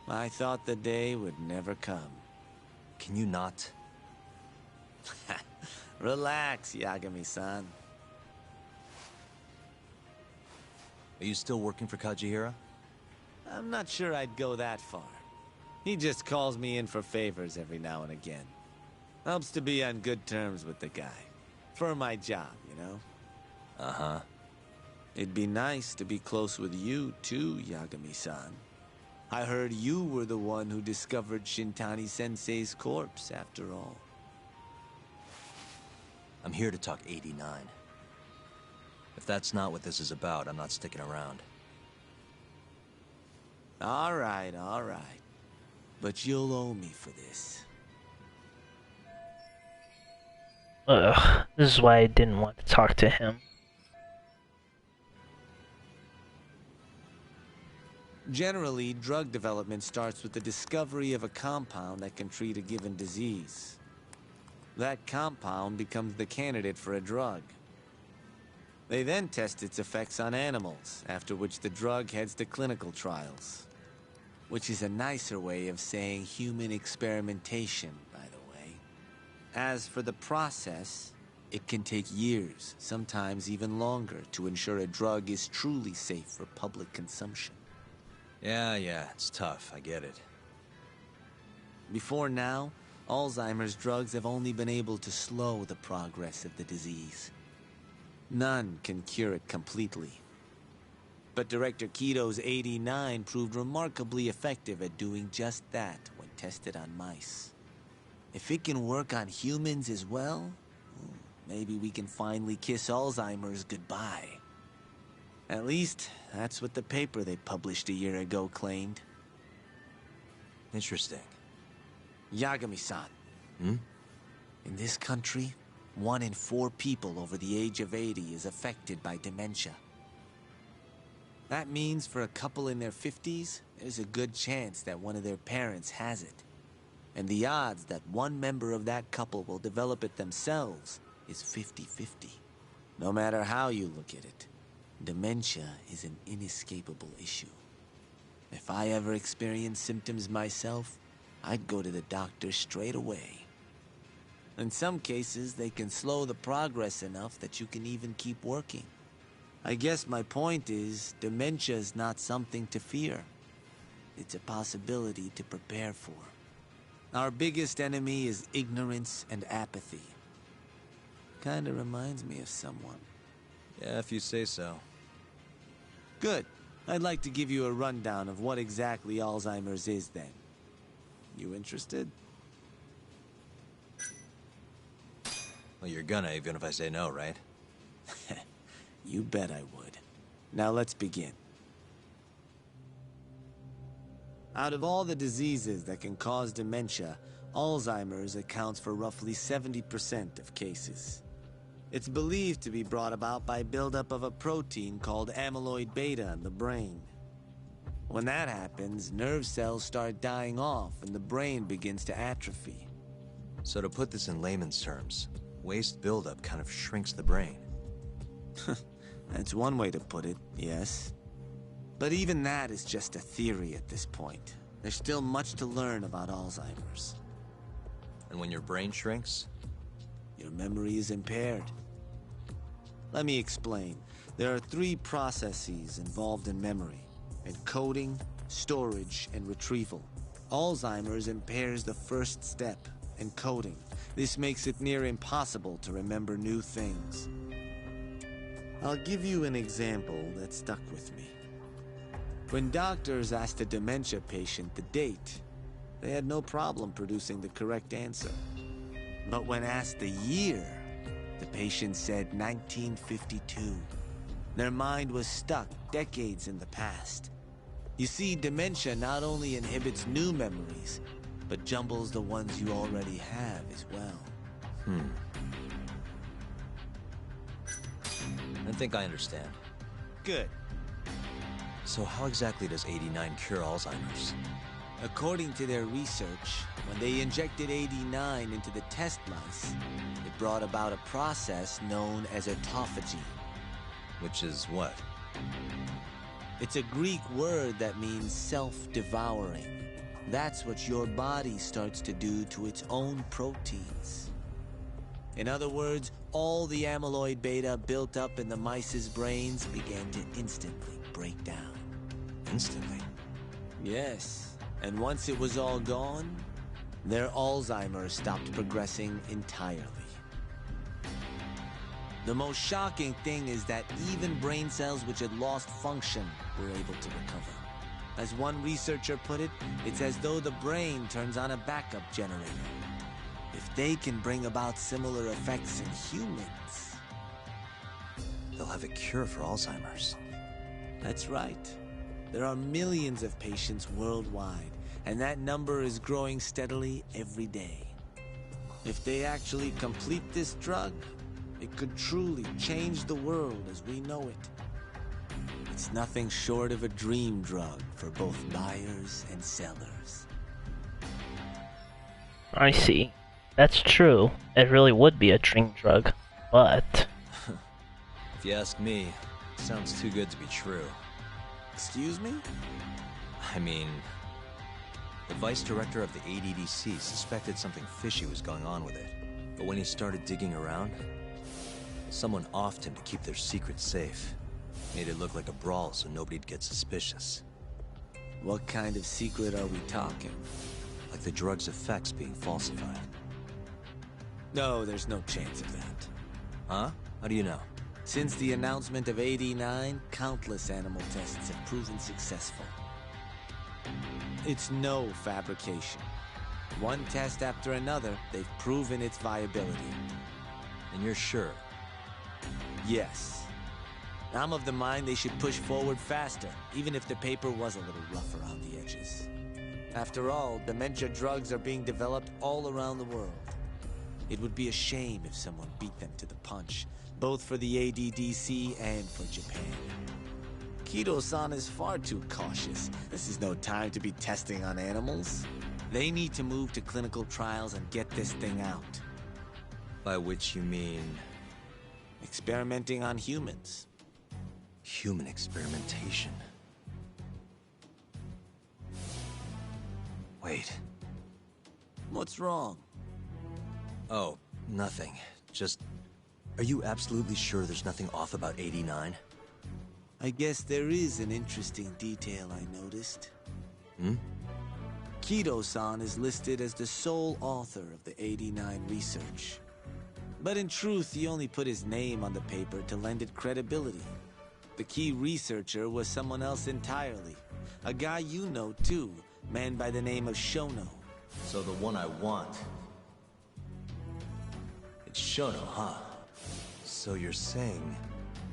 I thought the day would never come. Can you not? Relax, Yagami-san. Are you still working for Kajihira? I'm not sure I'd go that far. He just calls me in for favors every now and again. Helps to be on good terms with the guy. For my job, you know? Uh-huh. It'd be nice to be close with you, too, Yagami-san. I heard you were the one who discovered Shintani-sensei's corpse, after all. I'm here to talk 89. If that's not what this is about, I'm not sticking around. All right. But you'll owe me for this. This is why I didn't want to talk to him. Generally, drug development starts with the discovery of a compound that can treat a given disease. That compound becomes the candidate for a drug. They then test its effects on animals, after which the drug heads to clinical trials. Which is a nicer way of saying human experimentation, by the way. As for the process, it can take years, sometimes even longer, to ensure a drug is truly safe for public consumption. Yeah, it's tough, I get it. Before now, Alzheimer's drugs have only been able to slow the progress of the disease. None can cure it completely. But Director Keto's 89 proved remarkably effective at doing just that when tested on mice. If it can work on humans as well, maybe we can finally kiss Alzheimer's goodbye. At least, that's what the paper they published a year ago claimed. Interesting. Yagami-san. Hmm? In this country, 1 in 4 people over the age of 80 is affected by dementia. That means for a couple in their 50s, there's a good chance that one of their parents has it. And the odds that one member of that couple will develop it themselves is 50-50. No matter how you look at it, dementia is an inescapable issue. If I ever experienced symptoms myself, I'd go to the doctor straight away. In some cases, they can slow the progress enough that you can even keep working. I guess my point is, dementia is not something to fear. It's a possibility to prepare for. Our biggest enemy is ignorance and apathy. Kinda reminds me of someone. Yeah, if you say so. Good. I'd like to give you a rundown of what exactly Alzheimer's is then. You interested? Well, you're gonna, even if I say no, right? You bet I would. Now let's begin. Out of all the diseases that can cause dementia, Alzheimer's accounts for roughly 70% of cases. It's believed to be brought about by buildup of a protein called amyloid beta in the brain. When that happens, nerve cells start dying off and the brain begins to atrophy. So to put this in layman's terms, waste buildup kind of shrinks the brain. That's one way to put it, yes. But even that is just a theory at this point. There's still much to learn about Alzheimer's. And when your brain shrinks? Your memory is impaired. Let me explain. There are 3 processes involved in memory: encoding, storage, and retrieval. Alzheimer's impairs the first step, encoding. This makes it near impossible to remember new things. I'll give you an example that stuck with me. When doctors asked a dementia patient the date, they had no problem producing the correct answer. But when asked the year, the patient said 1952. Their mind was stuck decades in the past. You see, dementia not only inhibits new memories, but jumbles the ones you already have as well. I think I understand. Good. So how exactly does 89 cure Alzheimer's? According to their research, when they injected 89 into the test mice, it brought about a process known as autophagy. Which is what? It's a Greek word that means self-devouring. That's what your body starts to do to its own proteins. In other words, all the amyloid beta built up in the mice's brains began to instantly break down. Instantly? Yes. And once it was all gone, their Alzheimer's stopped progressing entirely. The most shocking thing is that even brain cells which had lost function were able to recover. As one researcher put it, it's as though the brain turns on a backup generator. If they can bring about similar effects in humans, they'll have a cure for Alzheimer's. That's right. There are millions of patients worldwide, and that number is growing steadily every day. If they actually complete this drug, it could truly change the world as we know it. It's nothing short of a dream drug for both buyers and sellers. I see. That's true. It really would be a dream drug, but... If you ask me, sounds too good to be true. Excuse me? I mean, the vice director of the ADDC suspected something fishy was going on with it. But when he started digging around, someone offed him to keep their secret safe. Made it look like a brawl so nobody'd get suspicious. What kind of secret are we talking? Like the drug's effects being falsified. No, there's no chance of that. Huh? How do you know? Since the announcement of AD9, countless animal tests have proven successful. It's no fabrication. One test after another, they've proven its viability. And you're sure? Yes. I'm of the mind they should push forward faster, even if the paper was a little rough around the edges. After all, dementia drugs are being developed all around the world. It would be a shame if someone beat them to the punch, both for the ADDC and for Japan. Kido-san is far too cautious. This is no time to be testing on animals. They need to move to clinical trials and get this thing out. By which you mean... experimenting on humans. Human experimentation. Wait. What's wrong? Oh, nothing. Just... Are you absolutely sure there's nothing off about 89? I guess there is an interesting detail I noticed. Kido-san is listed as the sole author of the 89 research. But in truth, he only put his name on the paper to lend it credibility. The key researcher was someone else entirely. A guy you know, too. Man by the name of Shono. So the one I want... It's Shono, huh? So you're saying...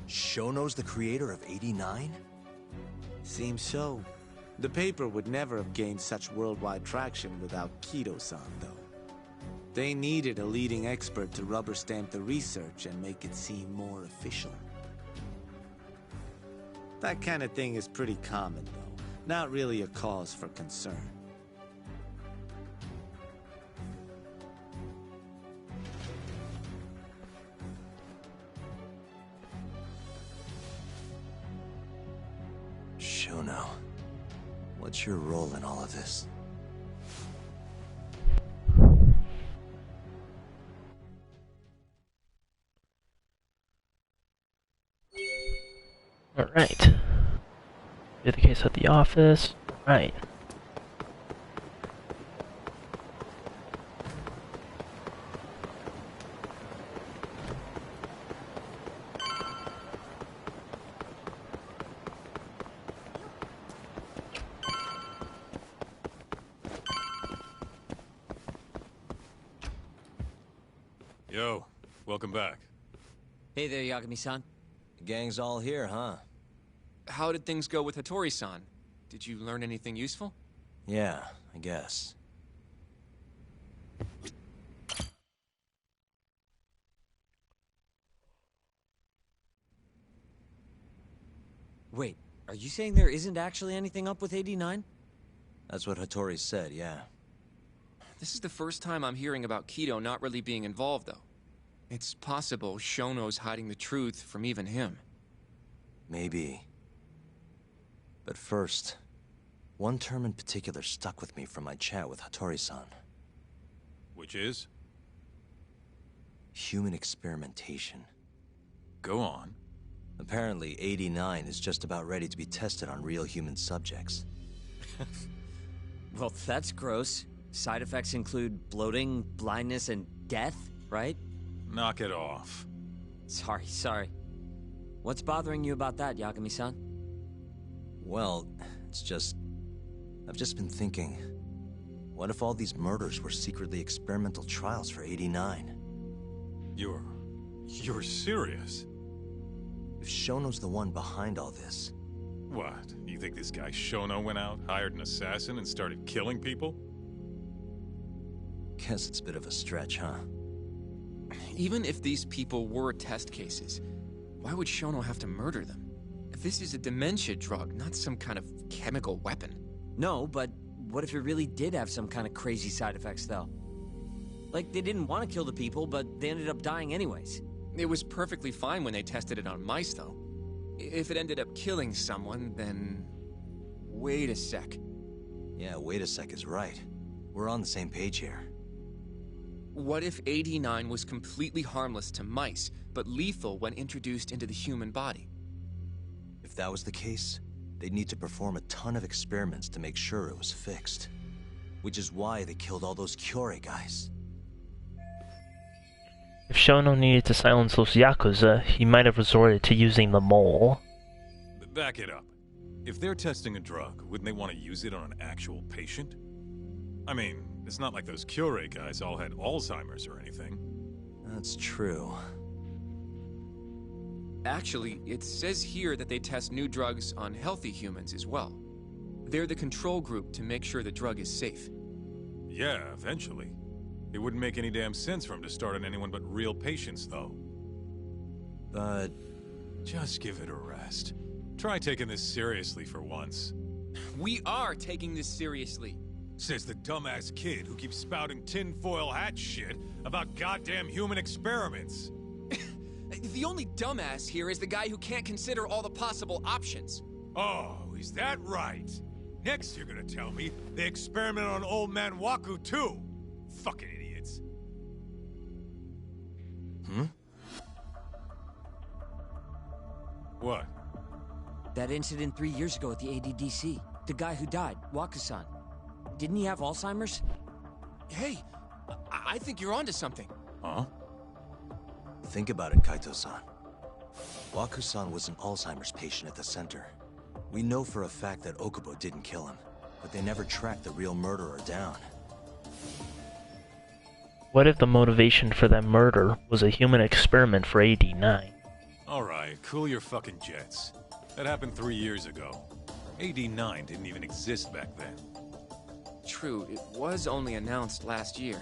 Shono's the creator of 89? Seems so. The paper would never have gained such worldwide traction without Kido-san, though. They needed a leading expert to rubber stamp the research and make it seem more official. That kind of thing is pretty common, though. Not really a cause for concern. Shono, what's your role in all of this? Alright. Do the case at the office. Right. Yo, welcome back. Hey there, Yagami-san. The gang's all here, huh? How did things go with Hattori-san? Did you learn anything useful? Yeah, I guess. Wait, are you saying there isn't actually anything up with 89? That's what Hattori said, yeah. This is the first time I'm hearing about Kido not really being involved, though. It's possible Shono's hiding the truth from even him. Maybe. But first, one term in particular stuck with me from my chat with Hattori-san. Which is? Human experimentation. Go on. Apparently, 89 is just about ready to be tested on real human subjects. Well, that's gross. Side effects include bloating, blindness, and death, right? Knock it off. Sorry. What's bothering you about that, Yagami-san? Well, it's just... I've just been thinking... What if all these murders were secretly experimental trials for 89? You're serious? If Shono's the one behind all this... What? You think this guy Shono went out, hired an assassin, and started killing people? Guess it's a bit of a stretch, huh? Even if these people were test cases, why would Shono have to murder them? This is a dementia drug, not some kind of chemical weapon. No, but what if it really did have some kind of crazy side effects, though? Like, they didn't want to kill the people, but they ended up dying anyways. It was perfectly fine when they tested it on mice, though. If it ended up killing someone, then... Wait a sec. Yeah, wait a sec is right. We're on the same page here. What if AD9 was completely harmless to mice, but lethal when introduced into the human body? If that was the case, they'd need to perform a ton of experiments to make sure it was fixed. Which is why they killed all those Kyorei guys. If Shono needed to silence those Yakuza, he might have resorted to using the mole. Back it up. If they're testing a drug, wouldn't they want to use it on an actual patient? I mean, it's not like those Kyorei guys all had Alzheimer's or anything. That's true. Actually, it says here that they test new drugs on healthy humans as well. They're the control group to make sure the drug is safe. Yeah, eventually. It wouldn't make any damn sense for him to start on anyone but real patients, though. But... just give it a rest. Try taking this seriously for once. We are taking this seriously. Says the dumbass kid who keeps spouting tinfoil hat shit about goddamn human experiments. The only dumbass here is the guy who can't consider all the possible options. Oh, is that right? Next you're gonna tell me they experimented on old man Waku too. Fucking idiots. What? That incident 3 years ago at the ADDC. The guy who died, Waku-san. Didn't he have Alzheimer's? Hey, I think you're onto something. Huh? Think about it, Kaito-san. Waku-san was an Alzheimer's patient at the center. We know for a fact that Okubo didn't kill him, but they never tracked the real murderer down. What if the motivation for that murder was a human experiment for AD9? Alright, cool your fucking jets. That happened 3 years ago. AD9 didn't even exist back then. True, it was only announced last year.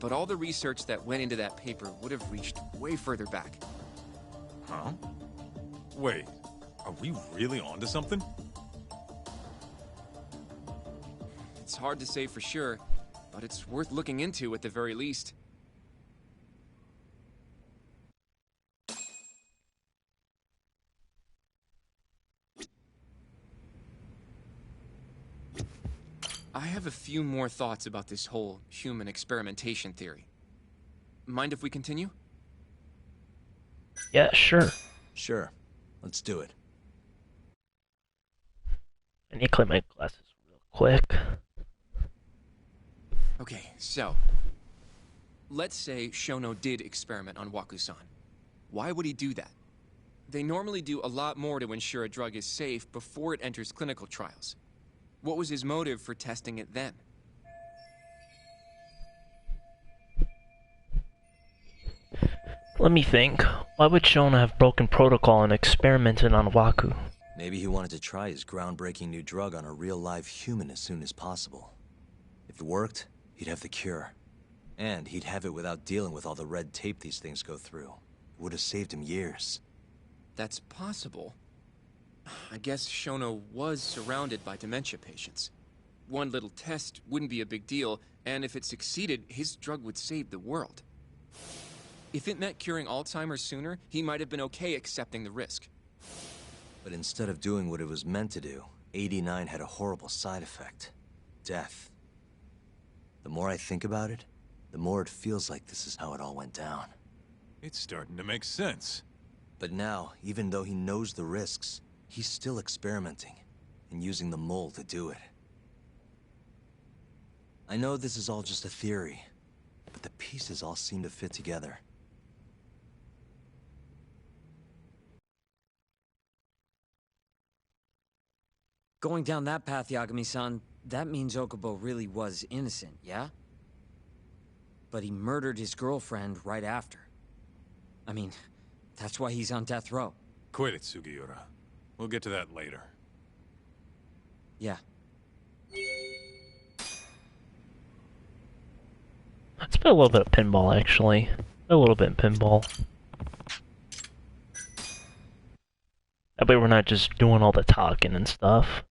But all the research that went into that paper would have reached way further back. Huh? Wait, are we really onto something? It's hard to say for sure, but it's worth looking into at the very least. I have a few more thoughts about this whole human experimentation theory. Mind if we continue? Yeah, sure. Sure. Let's do it. I need to clean my glasses real quick. Okay, so... let's say Shono did experiment on Waku-san. Why would he do that? They normally do a lot more to ensure a drug is safe before it enters clinical trials. What was his motive for testing it then? Let me think. Why would Shono have broken protocol and experimented on Waku? Maybe he wanted to try his groundbreaking new drug on a real live human as soon as possible. If it worked, he'd have the cure. And he'd have it without dealing with all the red tape these things go through. It would have saved him years. That's possible. I guess Shono was surrounded by dementia patients. One little test wouldn't be a big deal, and if it succeeded, his drug would save the world. If it meant curing Alzheimer's sooner, he might have been okay accepting the risk. But instead of doing what it was meant to do, 89 had a horrible side effect. Death. The more I think about it, the more it feels like this is how it all went down. It's starting to make sense. But now, even though he knows the risks, he's still experimenting, and using the mole to do it. I know this is all just a theory, but the pieces all seem to fit together. Going down that path, Yagami-san, that means Okubo really was innocent, yeah? But he murdered his girlfriend right after. I mean, that's why he's on death row. Quit it, Sugiura. We'll get to that later. Yeah. Let's play a little bit of pinball, actually. A little bit of pinball. That way we're not just doing all the talking and stuff.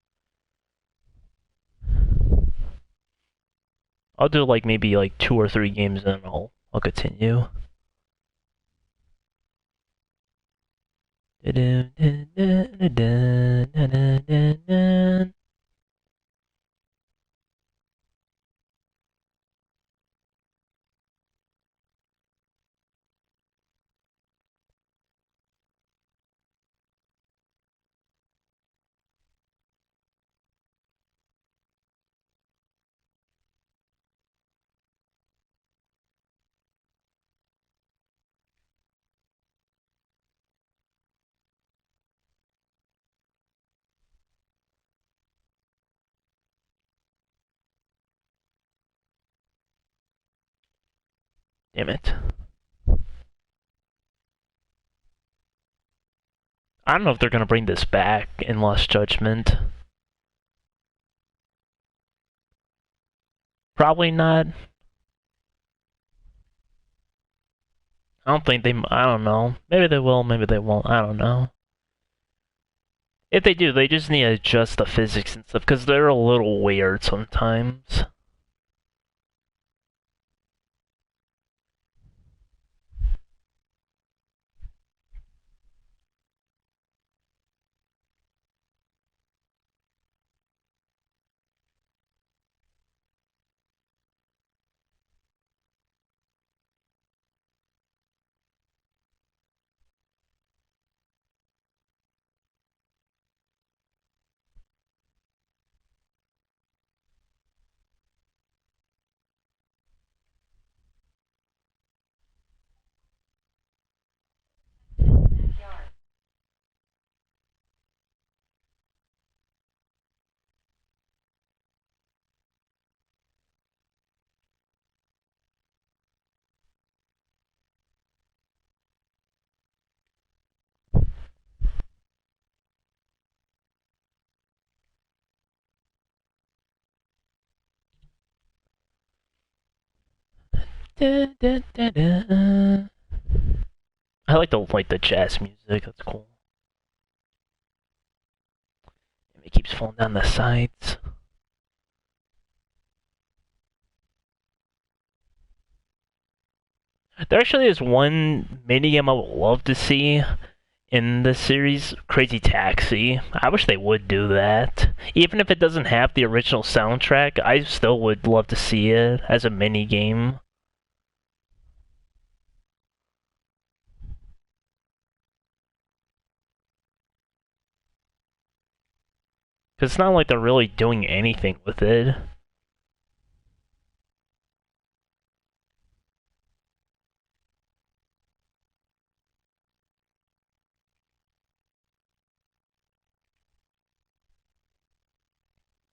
I'll do like maybe like 2 or 3 games and I'll continue. Damn it. I don't know if they're gonna bring this back in Lost Judgment. Probably not. I don't think they... I don't know. Maybe they will, maybe they won't. I don't know. If they do, they just need to adjust the physics and stuff, because they're a little weird sometimes. Da, da, da, da. I like the jazz music, that's cool. It keeps falling down the sides. There actually is one minigame I would love to see in this series, Crazy Taxi. I wish they would do that. Even if it doesn't have the original soundtrack, I still would love to see it as a minigame. Because it's not like they're really doing anything with it.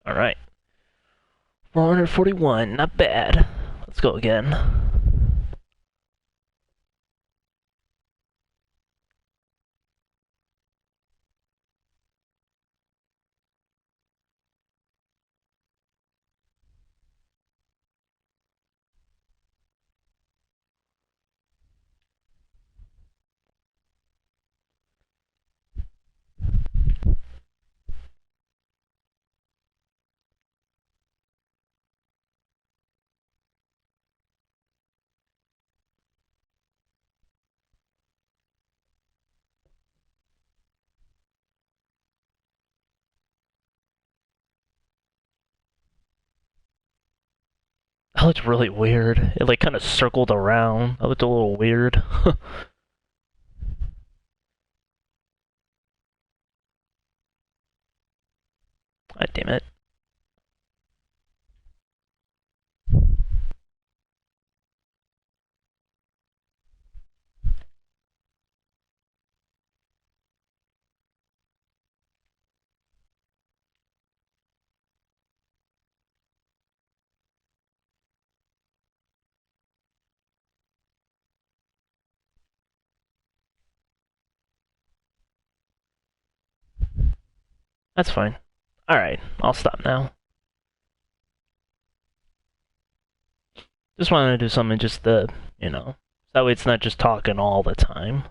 Alright. 441, not bad. Let's go again. That looked really weird. It like kind of circled around. That looked a little weird. God damn it. That's fine. Alright, I'll stop now. Just wanted to do something just to, you know, so that way it's not just talking all the time.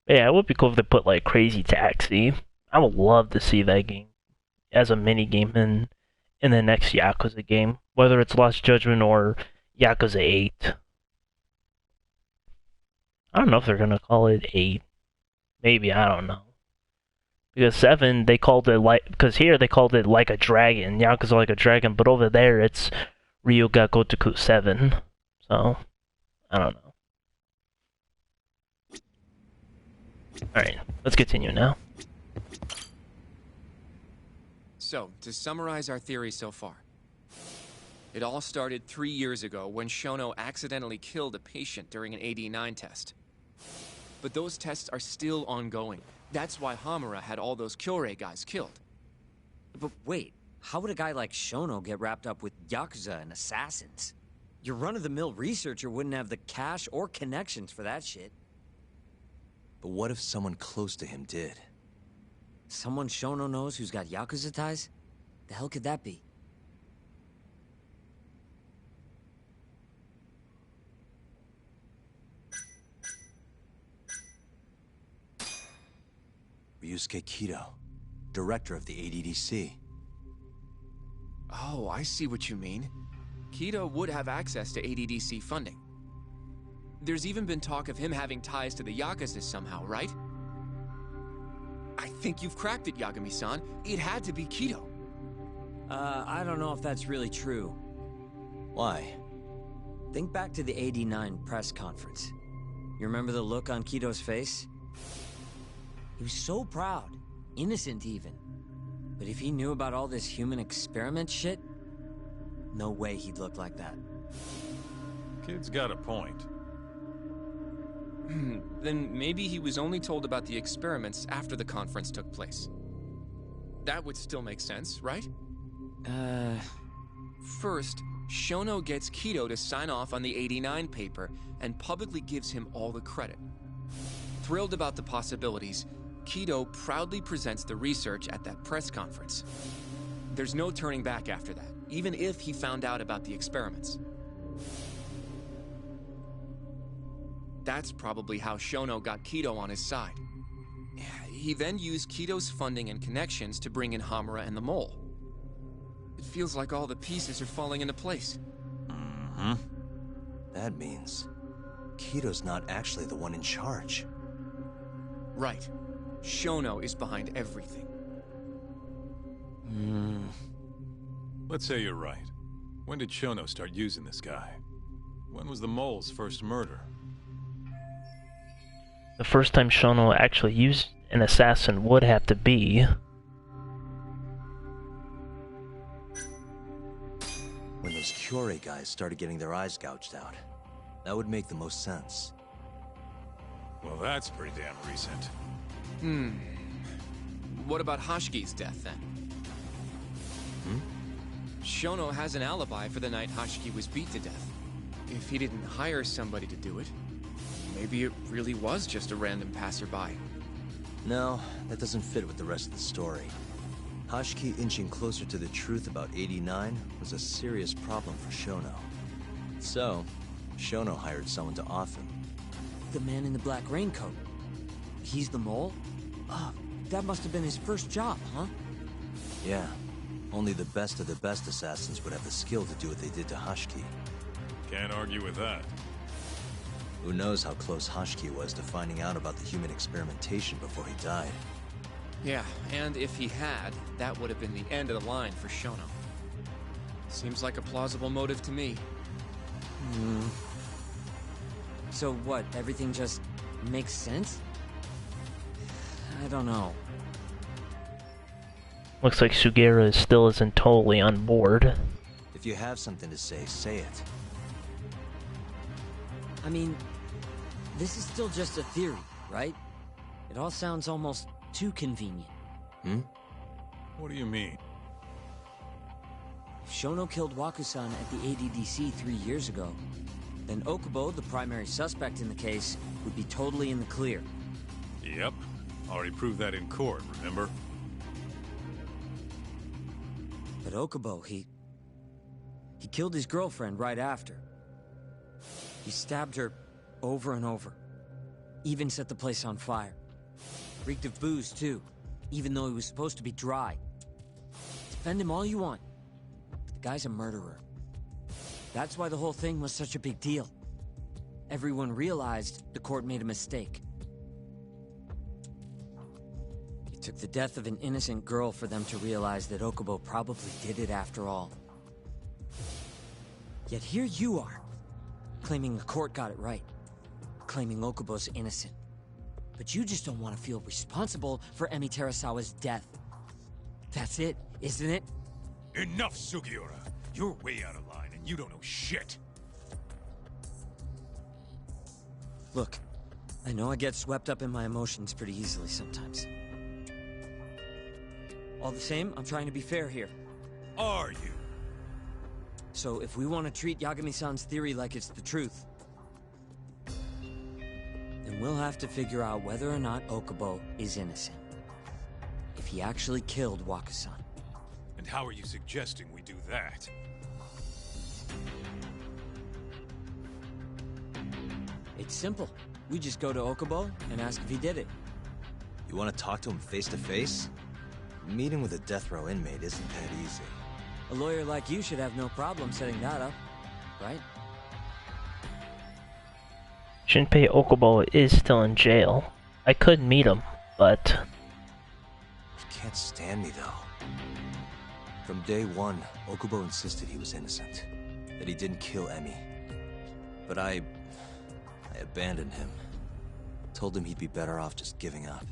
But yeah, it would be cool if they put like Crazy Taxi. I would love to see that game as a mini game in in the next Yakuza game, whether it's Lost Judgment or Yakuza 8. I don't know if they're gonna call it 8. Maybe, I don't know. Because 7, they called it because here they called it Like a Dragon, Yakuza Like a Dragon, but over there it's Ryuga Gotoku 7. So, I don't know. Alright, let's continue now. So, to summarize our theory so far. It all started 3 years ago when Shono accidentally killed a patient during an AD9 test. But those tests are still ongoing. That's why Hamura had all those Kyorei guys killed. But wait, how would a guy like Shono get wrapped up with Yakuza and assassins? Your run-of-the-mill researcher wouldn't have the cash or connections for that shit. But what if someone close to him did? Someone Shono knows who's got Yakuza ties? The hell could that be? Ryusuke Kido, director of the ADDC. Oh, I see what you mean. Kido would have access to ADDC funding. There's even been talk of him having ties to the Yakuza somehow, right? I think you've cracked it, Yagami-san. It had to be Kido. I don't know if that's really true. Why? Think back to the '89 press conference. You remember the look on Kido's face? He was so proud, innocent even. But if he knew about all this human experiment shit, no way he'd look like that. Kid's got a point. Then maybe he was only told about the experiments after the conference took place. That would still make sense, right? First, Shono gets Kido to sign off on the '89 paper and publicly gives him all the credit. Thrilled about the possibilities, Kido proudly presents the research at that press conference. There's no turning back after that, even if he found out about the experiments. That's probably how Shono got Kido on his side. He then used Kido's funding and connections to bring in Hamura and the Mole. It feels like all the pieces are falling into place. Mm-hmm. That means Kido's not actually the one in charge. Right. Shono is behind everything. Let's say you're right. When did Shono start using this guy? When was the Mole's first murder? The first time Shono actually used an assassin would have to be... when those Kyorei guys started getting their eyes gouged out. That would make the most sense. Well, that's pretty damn recent. What about Hashiki's death, then? Shono has an alibi for the night Hashiki was beat to death. If he didn't hire somebody to do it, maybe it really was just a random passerby. No, that doesn't fit with the rest of the story. Hashiki inching closer to the truth about '89 was a serious problem for Shono. So, Shono hired someone to off him. The man in the black raincoat. He's the Mole? That must have been his first job, huh? Yeah. Only the best of the best assassins would have the skill to do what they did to Hashiki. Can't argue with that. Who knows how close Hashiki was to finding out about the human experimentation before he died. Yeah, and if he had, that would have been the end of the line for Shono. Seems like a plausible motive to me. So what, everything just makes sense? I don't know. Looks like Sugiura still isn't totally on board. If you have something to say it. I mean, this is still just a theory, right? It all sounds almost too convenient. What do you mean? If Shono killed Wakusan at the ADDC 3 years ago, then Okubo, the primary suspect in the case, would be totally in the clear. Yep. Already proved that in court, remember? But Okubo, he killed his girlfriend right after. He stabbed her over and over. Even set the place on fire. Reeked of booze, too, even though he was supposed to be dry. Defend him all you want, The guy's a murderer. That's why the whole thing was such a big deal. Everyone realized the court made a mistake. It took the death of an innocent girl for them to realize that Okubo probably did it after all. Yet here you are, claiming the court got it right, claiming Okubo's innocent. But you just don't want to feel responsible for Emi Terasawa's death. That's it, isn't it? Enough, Sugiura! You're way out of line, and you don't know shit! Look, I know I get swept up in my emotions pretty easily sometimes. All the same, I'm trying to be fair here. Are you? So if we want to treat Yagami-san's theory like it's the truth, then we'll have to figure out whether or not Okubo is innocent. If he actually killed Waka-san. And how are you suggesting we do that? It's simple. We just go to Okubo and ask if he did it. You want to talk to him face to face? Meeting with a death row inmate isn't that easy. A lawyer like you should have no problem setting that up, right? Shinpei Okubo is still in jail. I could meet him, but... You can't stand me, though. From day one, Okubo insisted he was innocent. That he didn't kill Emi. But I abandoned him. Told him he'd be better off just giving up.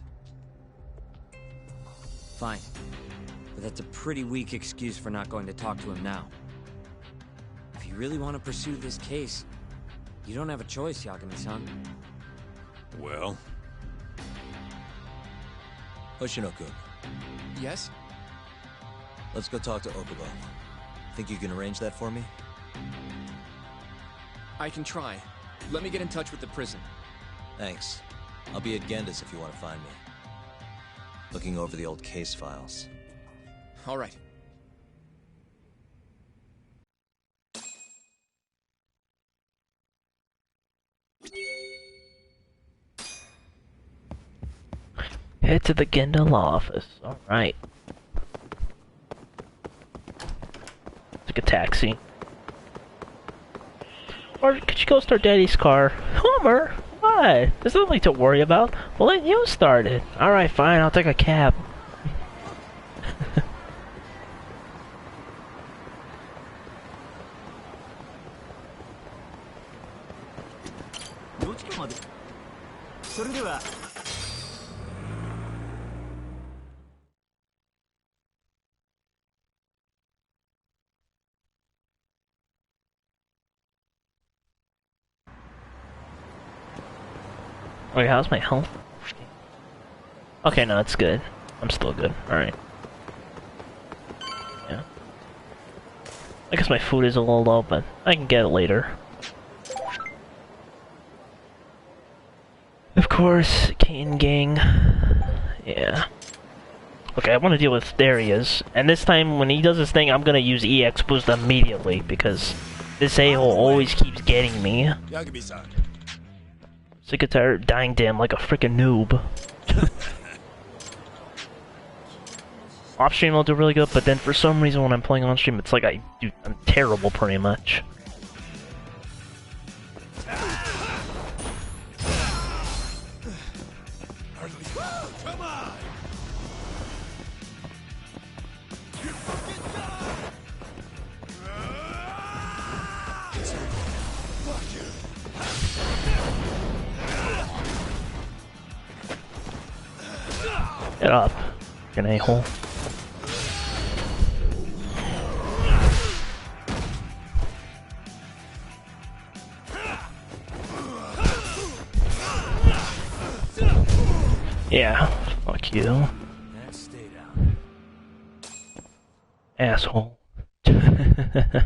Fine. But that's a pretty weak excuse for not going to talk to him now. If you really want to pursue this case, you don't have a choice, Yagami-san. Well? Hoshino-kun. Yes? Let's go talk to Okubo. Think you can arrange that for me? I can try. Let me get in touch with the prison. Thanks. I'll be at Genda's if you want to find me. Looking over the old case files. All right. Head to the Genda law office. Alright. Take a taxi. Or could you go start Daddy's car? Homer! Why? There's nothing to worry about. Well, then you start it. Alright, fine. I'll take a cab. Wait, how's my health? Okay, no, it's good. I'm still good. Alright. Yeah. I guess my food is a little low, but I can get it later. Of course, Kane gang. Yeah. Okay, I want to deal with Darius, and this time when he does this thing, I'm gonna use EX boost immediately, because this a-hole always keeps getting me. Sick of tired dying damn like a freaking noob. Off stream I'll do really good, but then for some reason when I'm playing on stream, it's like I'm terrible pretty much. Come on! Get up, you a-hole. Yeah, fuck you. Stay down. Asshole. I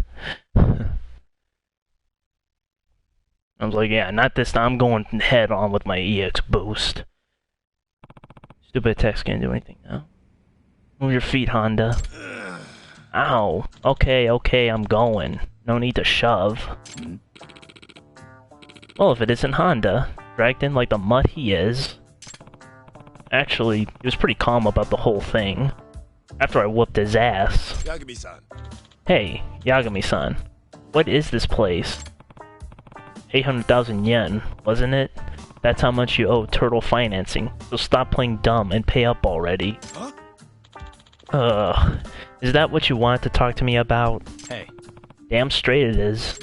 was like, yeah, not this time. I'm going head on with my EX boost. Stupid text can't do anything now. Move your feet, Honda. Ow. Okay, okay, I'm going. No need to shove. Well, if it isn't Honda, dragged in like the mutt he is. Actually, he was pretty calm about the whole thing. After I whooped his ass. Yagami-san, Hey, Yagami-san, what is this place? 800,000 yen, wasn't it? That's how much you owe Turtle Financing, so stop playing dumb and pay up already. Is that what you wanted to talk to me about? Hey. Damn straight it is.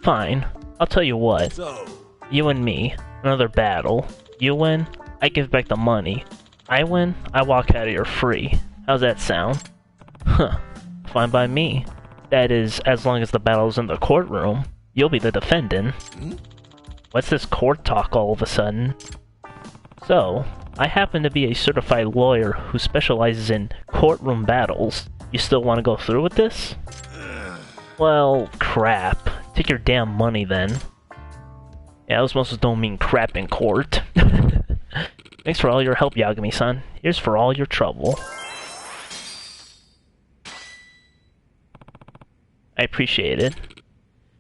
Fine. I'll tell you what. So, You and me, another battle. You win, I give back the money. I win, I walk out of here free. How's that sound? Huh. Fine by me. That is, as long as the battle's in the courtroom. You'll be the defendant. What's this court talk all of a sudden? So, I happen to be a certified lawyer who specializes in courtroom battles. You still want to go through with this? Well, crap. Take your damn money then. Yeah, those muscles don't mean crap in court. Thanks for all your help, Yagami-san. Here's for all your trouble. I appreciate it.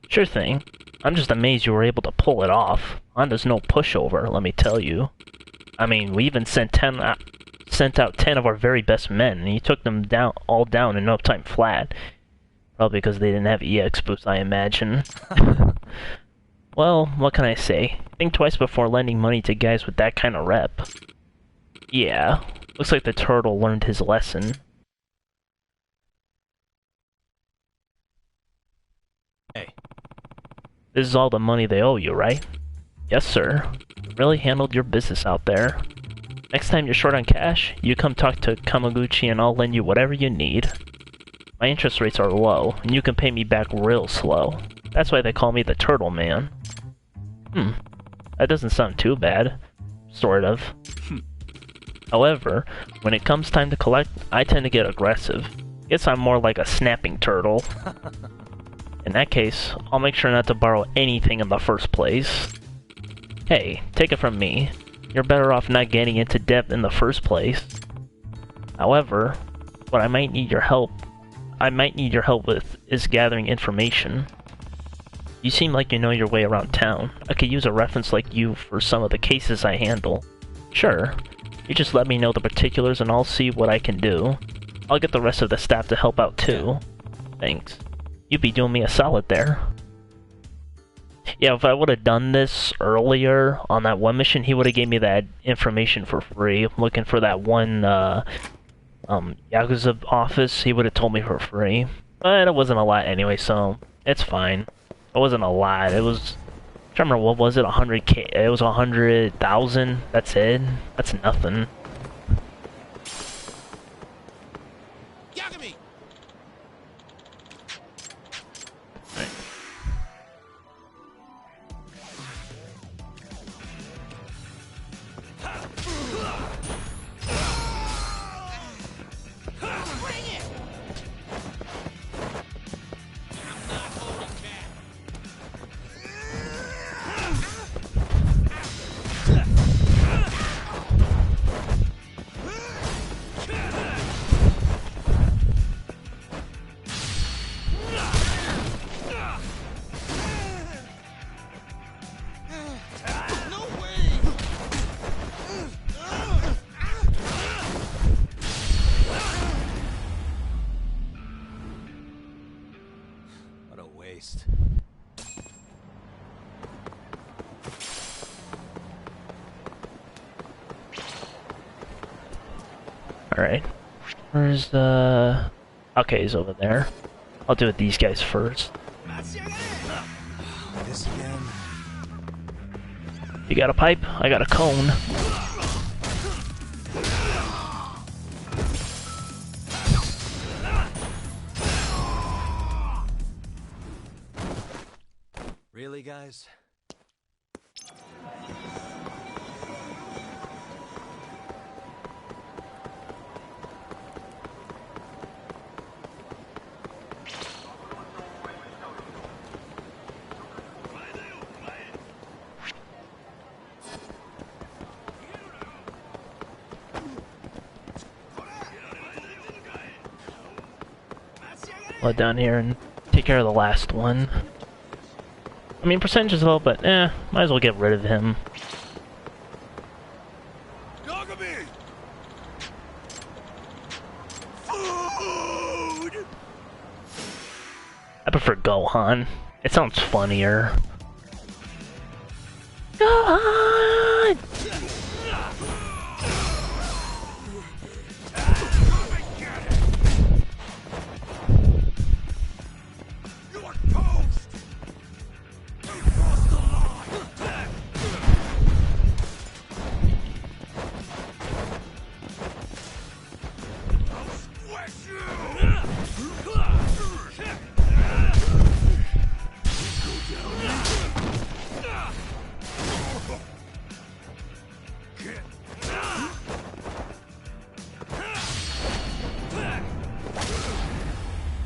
Sure thing. I'm just amazed you were able to pull it off. Honda's no pushover, let me tell you. I mean, we even sent out 10 of our very best men, and you took them all down in no time flat. Probably because they didn't have EX boosts, I imagine. Well, what can I say? Think twice before lending money to guys with that kind of rep. Yeah, looks like the turtle learned his lesson. Hey. This is all the money they owe you, right? Yes, sir. You really handled your business out there. Next time you're short on cash, you come talk to Kamaguchi and I'll lend you whatever you need. My interest rates are low, and you can pay me back real slow. That's why they call me the Turtle Man. That doesn't sound too bad. Sort of. However, when it comes time to collect, I tend to get aggressive. Guess I'm more like a snapping turtle. In that case, I'll make sure not to borrow anything in the first place. Hey, take it from me. You're better off not getting into debt in the first place. However, what I might need your help with is gathering information. You seem like you know your way around town. I could use a reference like you for some of the cases I handle. Sure. You just let me know the particulars and I'll see what I can do. I'll get the rest of the staff to help out too. Thanks. You'd be doing me a solid there. Yeah, if I would have done this earlier on that one mission, he would have gave me that information for free. I'm looking for that one Yakuza office. He would have told me for free. But it wasn't a lot anyway, so it's fine. It wasn't a lot. It was... I can't remember, what was it? 100K? It was 100,000. That's it. That's nothing. Yagami! What a waste. Alright. Where's the... Okay, he's over there. I'll do it these guys first. This again? You got a pipe? I got a cone. Really, guys? Let down here and take care of the last one. I mean, percentage is low, but might as well get rid of him. I prefer Gohan. It sounds funnier. Gohan!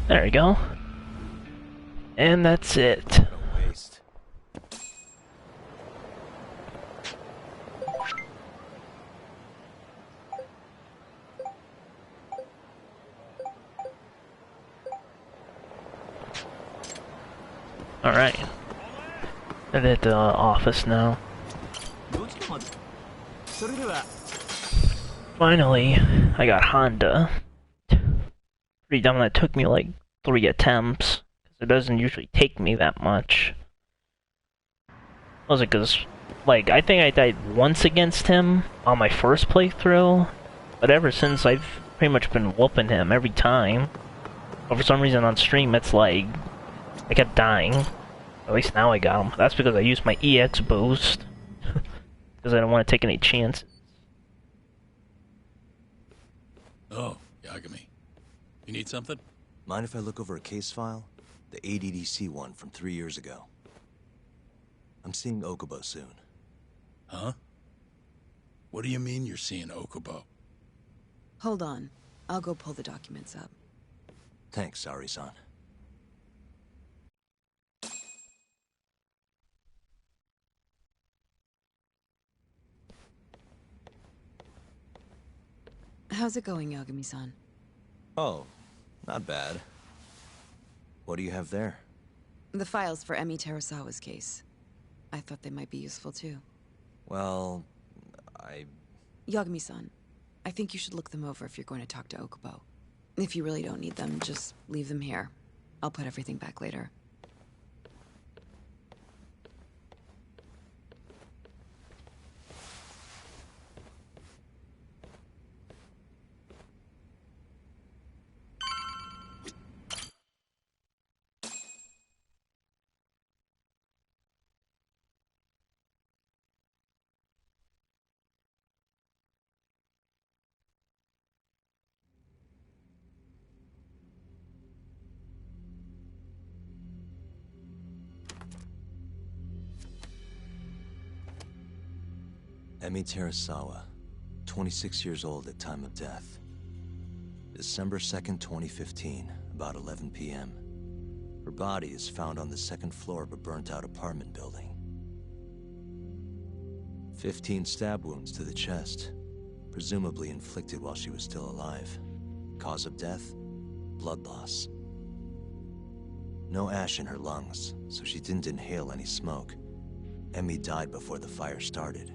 There we go. And that's it. Waste. Alright. I'm at the office now. Finally, I got Honda. Pretty dumb that took me like 3 attempts. It doesn't usually take me that much. Was it because, like, I think I died once against him on my first playthrough, but ever since I've pretty much been whooping him every time. But for some reason on stream it's like, I kept dying. At least now I got him. That's because I used my EX boost. Because I don't want to take any chances. Oh, Yagami. You need something? Mind if I look over a case file? The ADDC one from 3 years ago. I'm seeing Okubo soon. Huh? What do you mean you're seeing Okubo? Hold on. I'll go pull the documents up. Thanks, Sari-san. How's it going, Yagami-san? Oh, not bad. What do you have there? The files for Emi Terasawa's case. I thought they might be useful too. Well, Yagami-san, I think you should look them over if you're going to talk to Okubo. If you really don't need them, just leave them here. I'll put everything back later. Emi Terasawa, 26 years old at time of death. December 2nd, 2015, about 11 p.m. Her body is found on the second floor of a burnt-out apartment building. 15 stab wounds to the chest, presumably inflicted while she was still alive. Cause of death? Blood loss. No ash in her lungs, so she didn't inhale any smoke. Emi died before the fire started.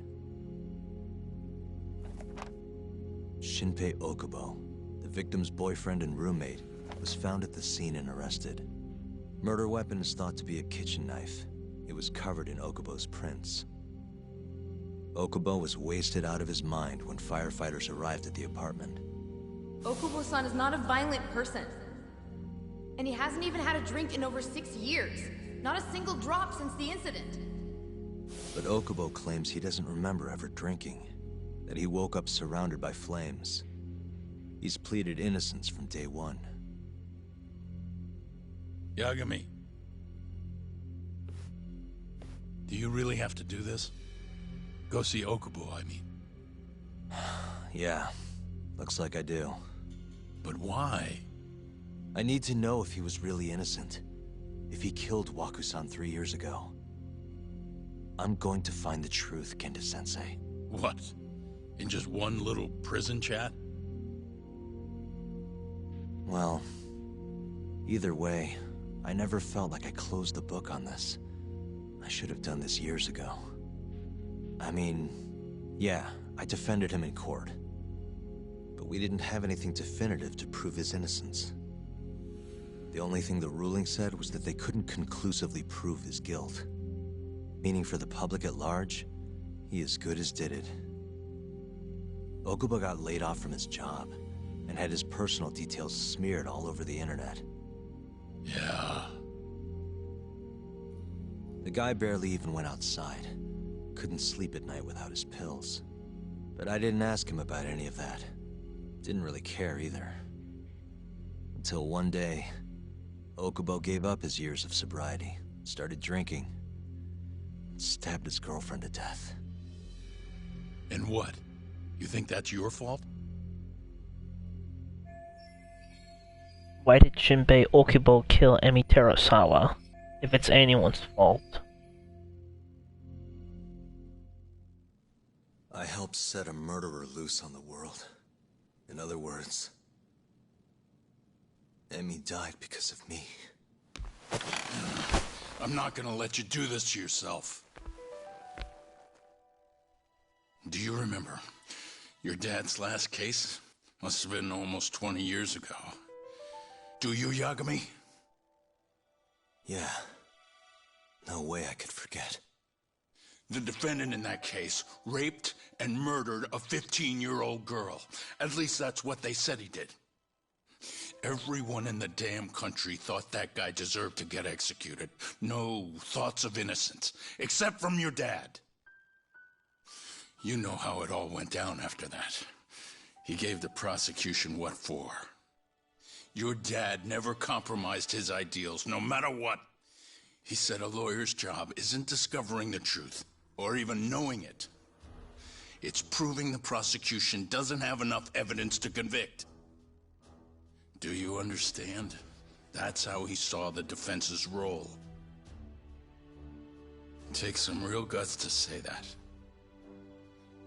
Shinpei Okubo, the victim's boyfriend and roommate, was found at the scene and arrested. Murder weapon is thought to be a kitchen knife. It was covered in Okubo's prints. Okubo was wasted out of his mind when firefighters arrived at the apartment. Okubo-san is not a violent person. And he hasn't even had a drink in over 6 years. Not a single drop since the incident. But Okubo claims he doesn't remember ever drinking. That he woke up surrounded by flames. He's pleaded innocence from day one. Yagami. Do you really have to do this? Go see Okubo, I mean. Yeah, looks like I do. But why? I need to know if he was really innocent. If he killed Waku-san 3 years ago. I'm going to find the truth, Kenta-sensei. What? In just one little prison chat? Well, either way, I never felt like I closed the book on this. I should have done this years ago. I mean, yeah, I defended him in court. But we didn't have anything definitive to prove his innocence. The only thing the ruling said was that they couldn't conclusively prove his guilt. Meaning for the public at large, he as good as did it. Okubo got laid off from his job, and had his personal details smeared all over the internet. Yeah. The guy barely even went outside. Couldn't sleep at night without his pills. But I didn't ask him about any of that. Didn't really care either. Until one day, Okubo gave up his years of sobriety, started drinking, and stabbed his girlfriend to death. And what? You think that's your fault? Why did Shinbei Okubo kill Emi Terasawa, if it's anyone's fault? I helped set a murderer loose on the world. In other words, Emi died because of me. I'm not gonna let you do this to yourself. Do you remember your dad's last case? Must have been almost 20 years ago. Do you, Yagami? Yeah. No way I could forget. The defendant in that case raped and murdered a 15-year-old girl. At least that's what they said he did. Everyone in the damn country thought that guy deserved to get executed. No thoughts of innocence, except from your dad. You know how it all went down after that. He gave the prosecution what for. Your dad never compromised his ideals, no matter what. He said a lawyer's job isn't discovering the truth, or even knowing it. It's proving the prosecution doesn't have enough evidence to convict. Do you understand? That's how he saw the defense's role. It takes some real guts to say that.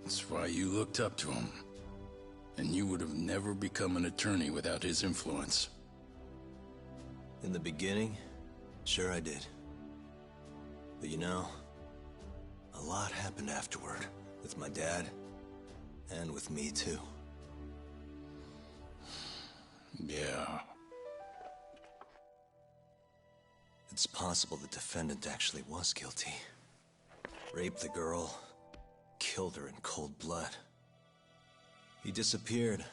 That's why you looked up to him. And you would have never become an attorney without his influence. In the beginning, sure I did. But you know, a lot happened afterward, with my dad, and with me too. Yeah. It's possible the defendant actually was guilty. Raped the girl, killed her in cold blood. He disappeared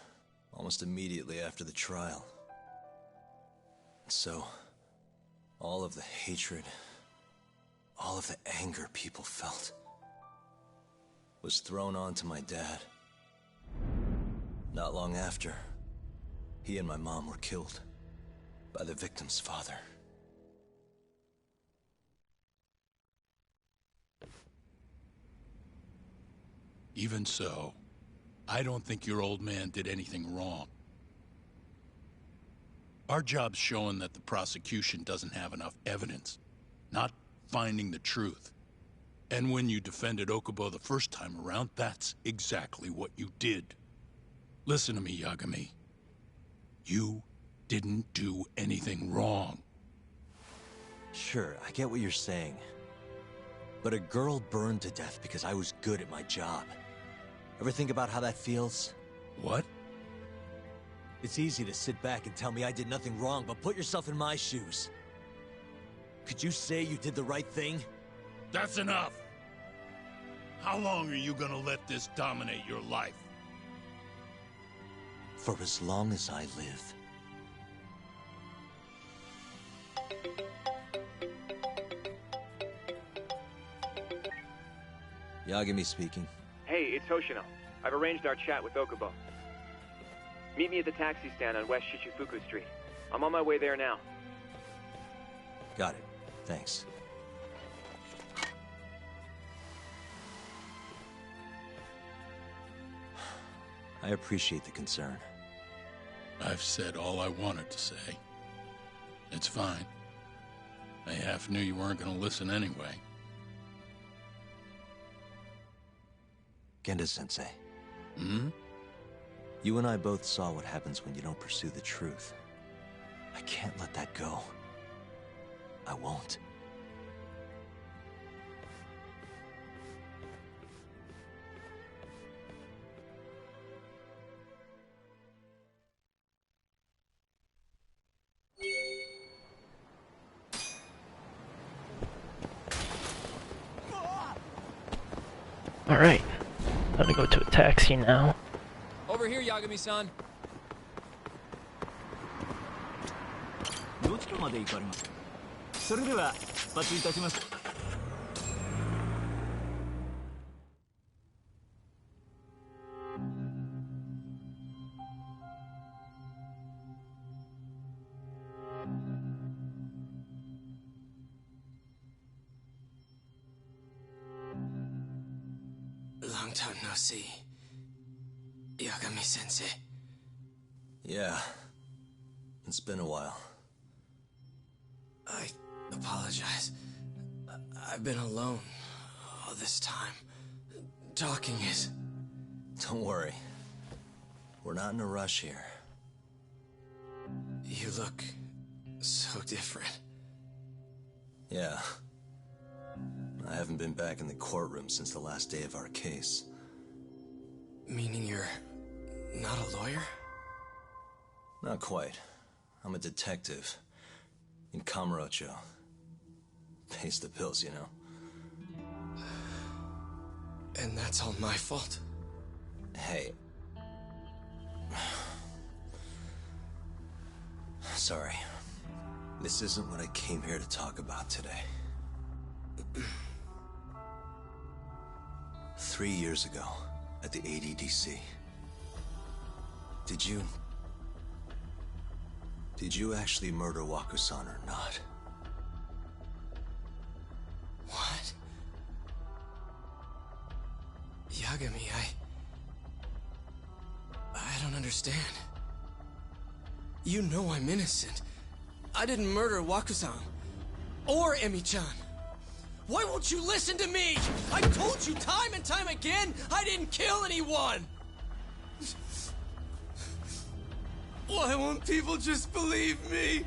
almost immediately after the trial. So, all of the hatred, all of the anger people felt, was thrown onto my dad. Not long after, he and my mom were killed by the victim's father. Even so, I don't think your old man did anything wrong. Our job's showing that the prosecution doesn't have enough evidence, not finding the truth. And when you defended Okubo the first time around, that's exactly what you did. Listen to me, Yagami. You didn't do anything wrong. Sure, I get what you're saying. But a girl burned to death because I was good at my job. Ever think about how that feels? What? It's easy to sit back and tell me I did nothing wrong, but put yourself in my shoes. Could you say you did the right thing? That's enough! How long are you gonna let this dominate your life? For as long as I live. Yagami speaking. Hey, it's Hoshino. I've arranged our chat with Okubo. Meet me at the taxi stand on West Shichifuku Street. I'm on my way there now. Got it. Thanks. I appreciate the concern. I've said all I wanted to say. It's fine. I half knew you weren't gonna listen anyway. Genda-sensei. Hmm? You and I both saw what happens when you don't pursue the truth. I can't let that go. I won't. Alright. Time to go to a taxi now. Over here, Yagami-san. どちらまで行かれます？それでは出発いたします。Long time no see, Yagami-sensei. Yeah, it's been a while. I apologize. I've been alone all this time. Talking is... Don't worry. We're not in a rush here. You look so different. Yeah. I haven't been back in the courtroom since the last day of our case. Meaning you're not a lawyer? Not quite. I'm a detective. In Kamurocho. Pays the bills, you know. And that's all my fault? Hey. Sorry. This isn't what I came here to talk about today. 3 years ago, at the ADDC. Did you actually murder Waku-san or not? What? Yagami, I don't understand. You know I'm innocent. I didn't murder Waku-san. Or Emi-chan. Why won't you listen to me? I've told you time and time again, I didn't kill anyone! Why won't people just believe me?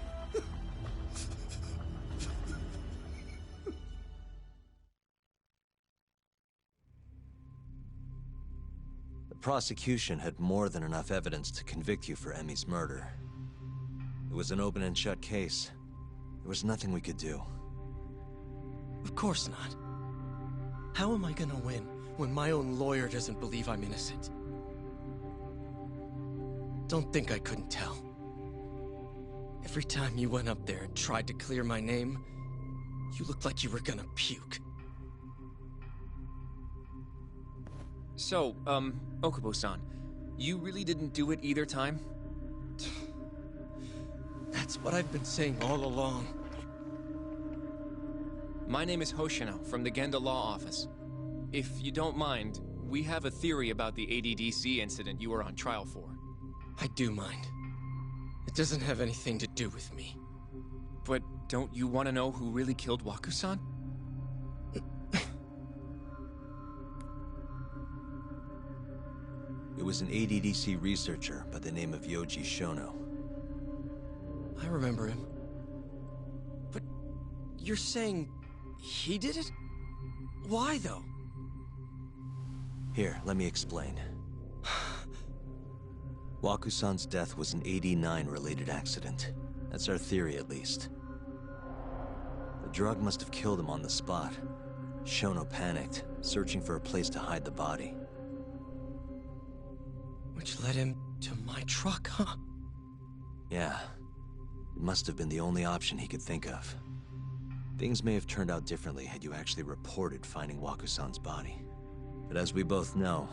The prosecution had more than enough evidence to convict you for Emi's murder. It was an open and shut case. There was nothing we could do. Of course not. How am I gonna win when my own lawyer doesn't believe I'm innocent? Don't think I couldn't tell. Every time you went up there and tried to clear my name, you looked like you were gonna puke. So, Okubo-san, you really didn't do it either time? That's what I've been saying all along. My name is Hoshino from the Genda Law Office. If you don't mind, we have a theory about the ADDC incident you were on trial for. I do mind. It doesn't have anything to do with me. But don't you want to know who really killed Waku-san? It was an ADDC researcher by the name of Yoji Shono. I remember him. But you're saying he did it? Why, though? Here, let me explain. Waku-san's death was an 89-related accident. That's our theory, at least. The drug must have killed him on the spot. Shono panicked, searching for a place to hide the body. Which led him to my truck, huh? Yeah. It must have been the only option he could think of. Things may have turned out differently had you actually reported finding Waku-san's body. But as we both know,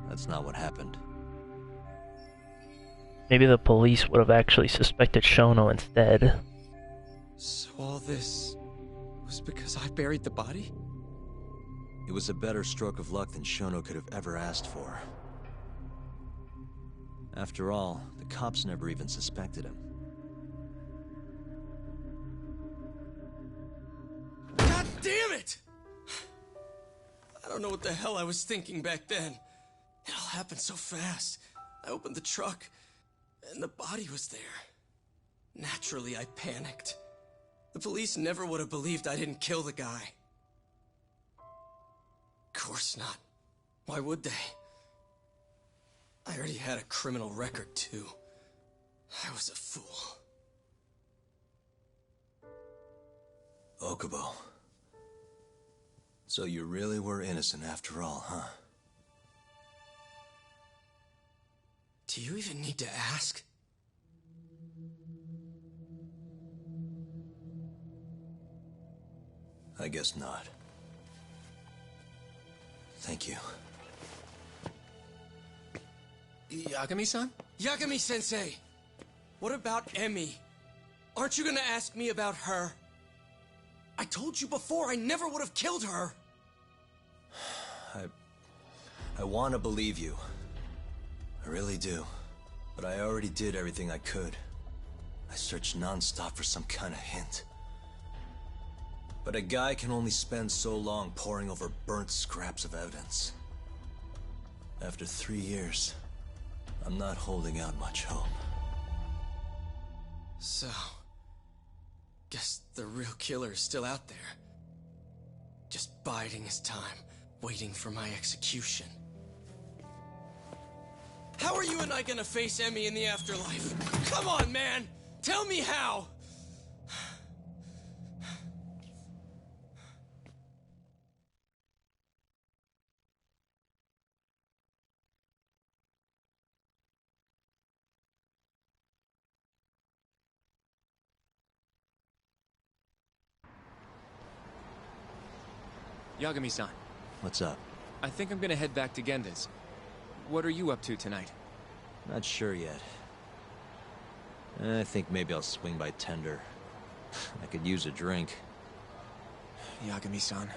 that's not what happened. Maybe the police would have actually suspected Shono instead. So all this was because I buried the body? It was a better stroke of luck than Shono could have ever asked for. After all, the cops never even suspected him. God damn it! I don't know what the hell I was thinking back then. It all happened so fast. I opened the truck, and the body was there. Naturally, I panicked. The police never would have believed I didn't kill the guy. Of course not. Why would they? I already had a criminal record, too. I was a fool. Okubo. So you really were innocent after all, huh? Do you even need to ask? I guess not. Thank you. Yagami-san? Yagami-sensei! What about Emmy? Aren't you gonna ask me about her? I told you before I never would have killed her! I want to believe you. I really do. But I already did everything I could. I searched non-stop for some kind of hint. But a guy can only spend so long poring over burnt scraps of evidence. After 3 years, I'm not holding out much hope. So... guess the real killer is still out there. Just biding his time, waiting for my execution. How are you and I gonna face Emmy in the afterlife? Come on, man! Tell me how! Yagami-san. What's up? I think I'm gonna head back to Genda's. What are you up to tonight? Not sure yet. I think maybe I'll swing by Tender. I could use a drink. Yagami-san.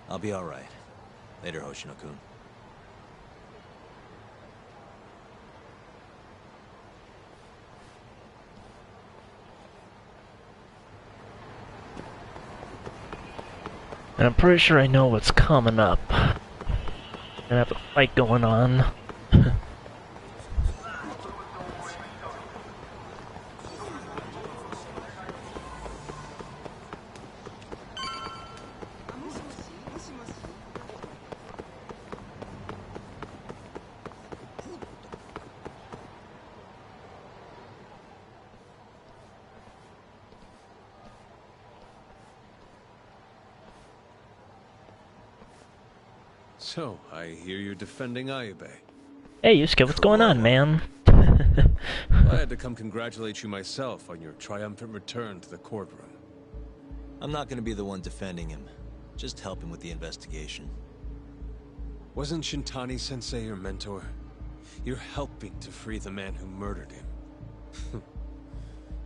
I'll be alright. Later, Hoshino-kun. And I'm pretty sure I know what's coming up. Gonna have a fight going on. So, I hear you're defending Ayube. Hey, Yusuke, what's going on, man? I had to come congratulate you myself on your triumphant return to the courtroom. I'm not gonna be the one defending him. Just help him with the investigation. Wasn't Shintani-sensei your mentor? You're helping to free the man who murdered him.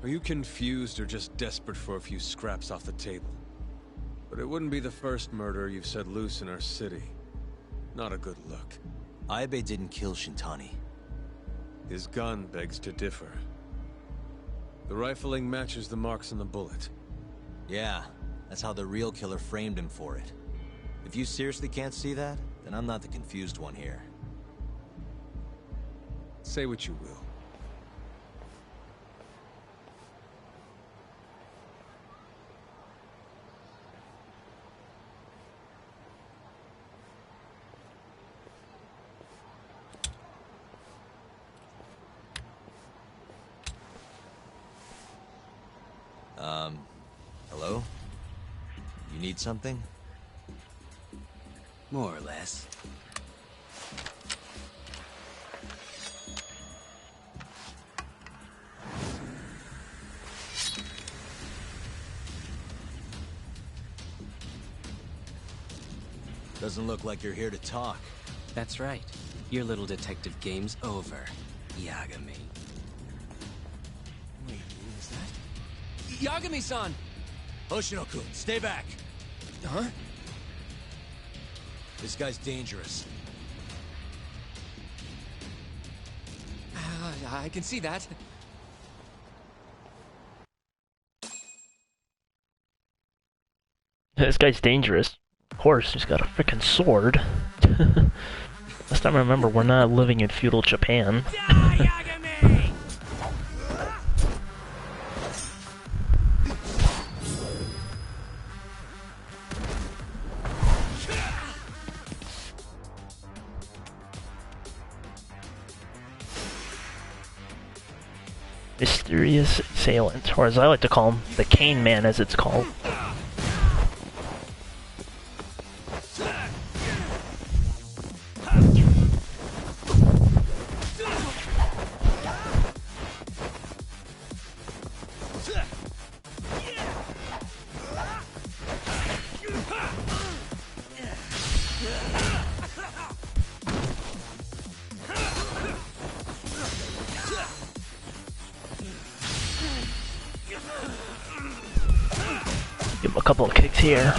Are you confused or just desperate for a few scraps off the table? But it wouldn't be the first murder you've set loose in our city. Not a good look. Ayube didn't kill Shintani. His gun begs to differ. The rifling matches the marks on the bullet. Yeah, that's how the real killer framed him for it. If you seriously can't see that, then I'm not the confused one here. Say what you will. Hello? You need something? More or less. Doesn't look like you're here to talk. That's right. Your little detective game's over, Yagami. Wait, who is that? Yagami-san! Hoshino-kun, stay back! Huh? This guy's dangerous. I can see that. This guy's dangerous. Of course, he's got a freaking sword. Last time I remember, we're not living in feudal Japan. Mysterious assailant, or as I like to call him, the Cane Man, as it's called. couple of kicks here.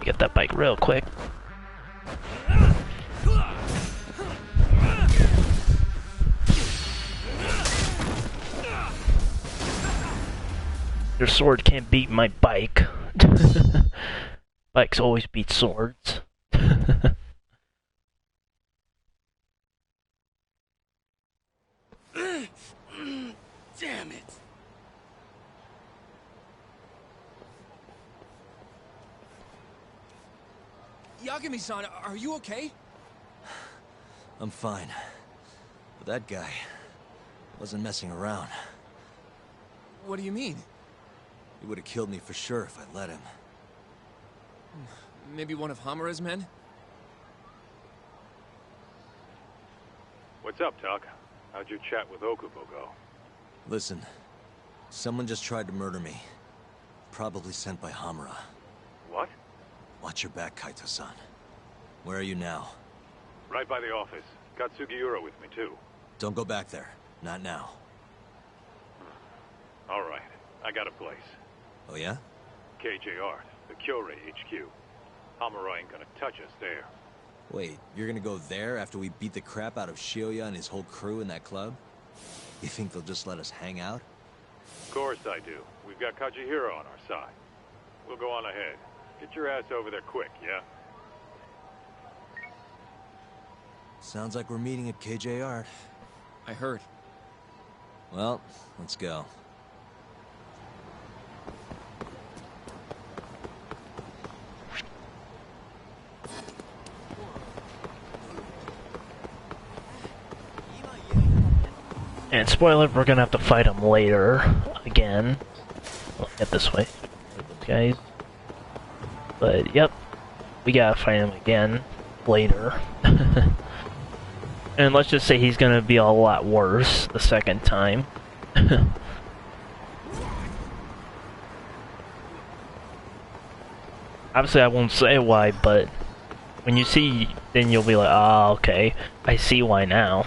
Get that bike real quick. Your sword can't beat my bike. Bikes always beat swords. Damn it! Yagami-san, are you okay? I'm fine. But that guy wasn't messing around. What do you mean? He would have killed me for sure if I let him. Maybe one of Hamura's men? What's up, Tuck? How'd your chat with Okubo go? Listen, someone just tried to murder me. Probably sent by Hamura. What? Watch your back, Kaito-san. Where are you now? Right by the office. Got Sugiura with me, too. Don't go back there. Not now. All right. I got a place. Oh, yeah? KJ Art, the Kyorei HQ. Hamura ain't gonna touch us there. Wait, you're gonna go there after we beat the crap out of Shioya and his whole crew in that club? You think they'll just let us hang out? Of course I do. We've got Kajihiro on our side. We'll go on ahead. Get your ass over there quick, yeah? Sounds like we're meeting at KJ Art. I heard. Well, let's go. And spoiler, we're gonna have to fight him later again. I'll get this way, guys. But yep, we gotta fight him again later. And let's just say he's gonna be a lot worse the second time. Obviously, I won't say why, but when you see, then you'll be like, "Ah, okay, I see why now."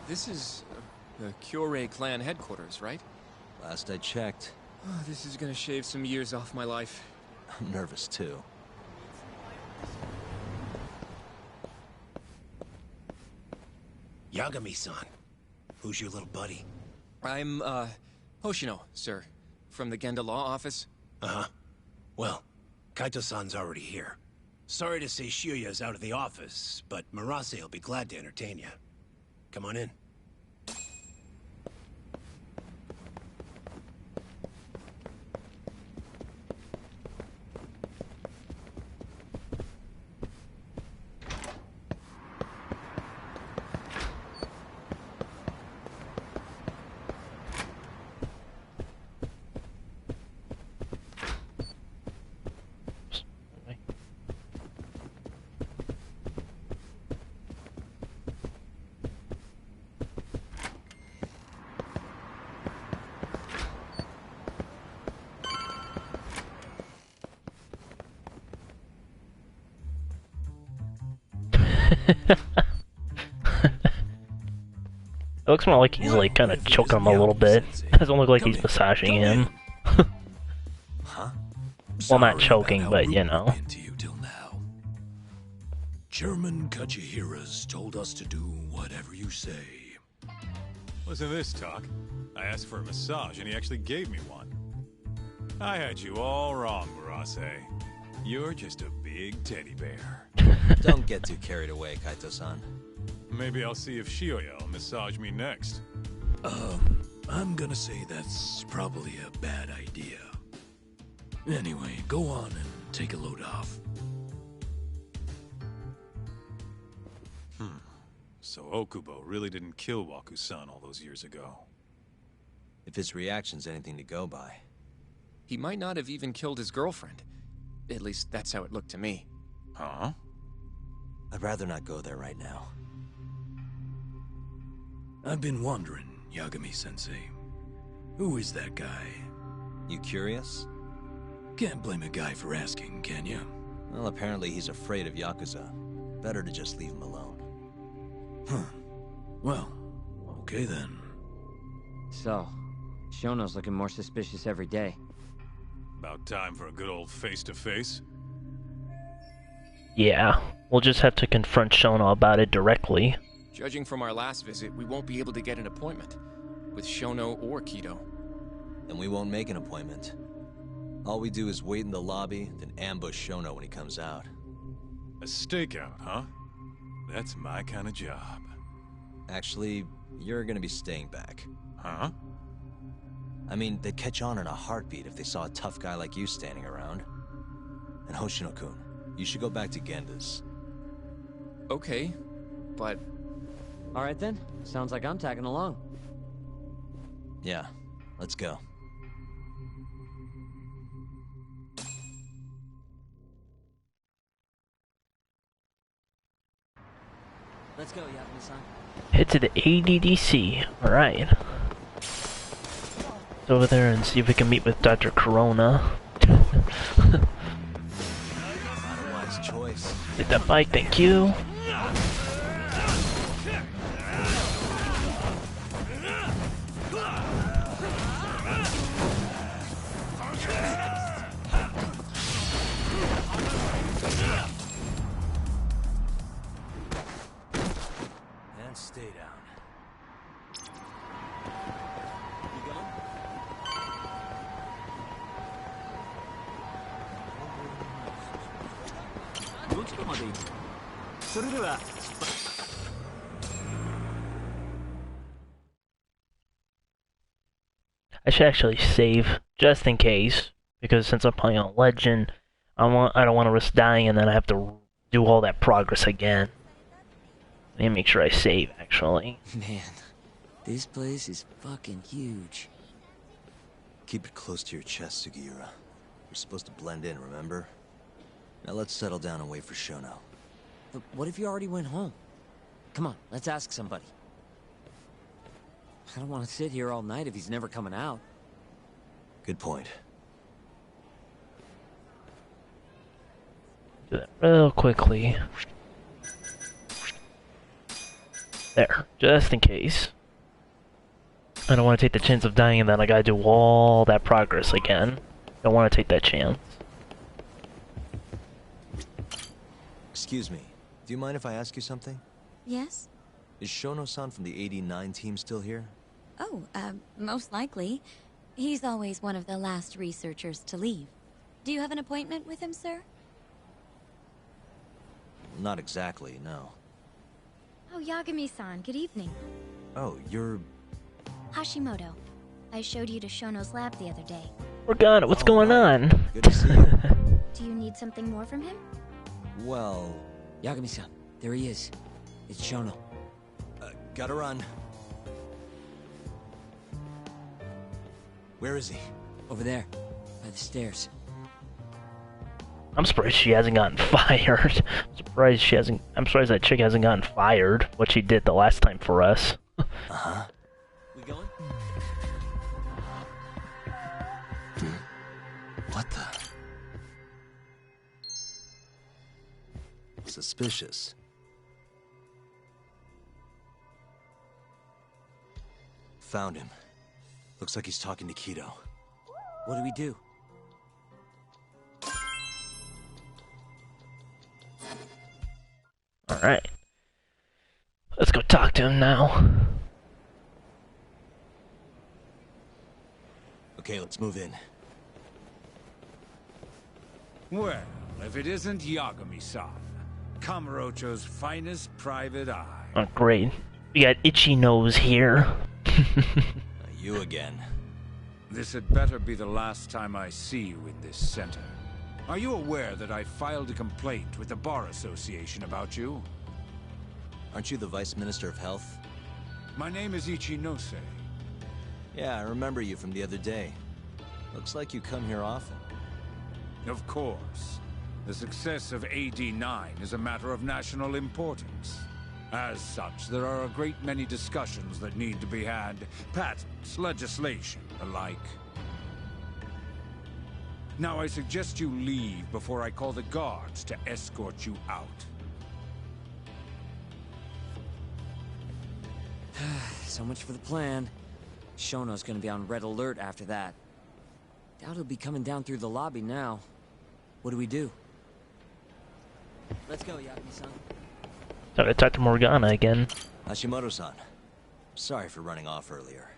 This is the Kyorei clan headquarters, right? Last I checked. Oh, this is gonna shave some years off my life. I'm nervous too. Yagami-san. Who's your little buddy? I'm, Hoshino, sir. From the Genda Law Office. Uh-huh. Well, Kaito-san's already here. Sorry to say Shioya's out of the office, but Murase will be glad to entertain you. Come on in. It looks more like he's like kind of choking him a little bit. It doesn't look like he's massaging him. Huh? Well, not choking, but you know. Into you till now. German Kajihiras told us to do whatever you say. Listen to this, Talk. I asked for a massage, and he actually gave me one. I had you all wrong, Murase. You're just a big teddy bear. Don't get too carried away, Kaito-san. Maybe I'll see if Shioya will massage me next. I'm gonna say that's probably a bad idea. Anyway, go on and take a load off. So Okubo really didn't kill Waku-san all those years ago. If his reaction's anything to go by. He might not have even killed his girlfriend. At least that's how it looked to me. Huh? I'd rather not go there right now. I've been wondering, Yagami-sensei. Who is that guy? You curious? Can't blame a guy for asking, can you? Well, apparently he's afraid of Yakuza. Better to just leave him alone. Huh. Well, okay then. So, Shono's looking more suspicious every day. About time for a good old face-to-face. Yeah, we'll just have to confront Shono about it directly. Judging from our last visit, we won't be able to get an appointment. With Shono or Kido. Then we won't make an appointment. All we do is wait in the lobby, then ambush Shono when he comes out. A stakeout, huh? That's my kind of job. Actually, you're gonna be staying back. Huh? I mean, they'd catch on in a heartbeat if they saw a tough guy like you standing around. And Hoshino-kun, you should go back to Genda's. Okay, but... Alright then, sounds like I'm tagging along. Yeah, let's go. Let's go, Yagami-san. Head to the ADDC. Alright. Let's over there and see if we can meet with Dr. Corona. Not a wise choice. Hit that bike, thank you. And stay down. I should actually save just in case, because since I'm playing on Legend, I don't want to risk dying and then I have to do all that progress again. Let me make sure I save actually. Man, this place is fucking huge. Keep it close to your chest, Sugiura. You're supposed to blend in, remember? Now let's settle down and wait for Shono. But what if you already went home? Come on, let's ask somebody. I don't want to sit here all night if he's never coming out. Good point. Do that real quickly. There, just in case. I don't want to take the chance of dying and then I gotta do all that progress again. Don't want to take that chance. Excuse me, do you mind if I ask you something? Yes? Is Shono-san from the 89 team still here? Oh, most likely. He's always one of the last researchers to leave. Do you have an appointment with him, sir? Not exactly, no. Oh, Yagami-san, good evening. Oh, you're... Hashimoto. I showed you to Shono's lab the other day. Morgana, what's going on? Good to see you. Do you need something more from him? Well... Yagami-san, there he is. It's Shono. Gotta run. Where is he? Over there, by the stairs. I'm surprised she hasn't gotten fired. I'm surprised that chick hasn't gotten fired. What she did the last time for us. Uh-huh. We going? What the? Suspicious. Found him. Looks like he's talking to Kido. What do we do? Alright. Let's go talk to him now. Okay, let's move in. Well, if it isn't Yagami-san, Kamurocho's finest private eye. Oh, great. We got Itchy Nose here. You again. This had better be the last time I see you in this center. Are you aware that I filed a complaint with the Bar Association about you? Aren't you the Vice Minister of Health? My name is Ichinose. Yeah, I remember you from the other day. Looks like you come here often. Of course. The success of AD-9 is a matter of national importance. As such, there are a great many discussions that need to be had. Patents, legislation, alike. Now I suggest you leave before I call the guards to escort you out. So much for the plan. Shono's gonna be on red alert after that. Doubt he'll be coming down through the lobby now. What do we do? Let's go, Yagami-san. Time to talk to Morgana again. Hashimoto-san. Sorry for running off earlier.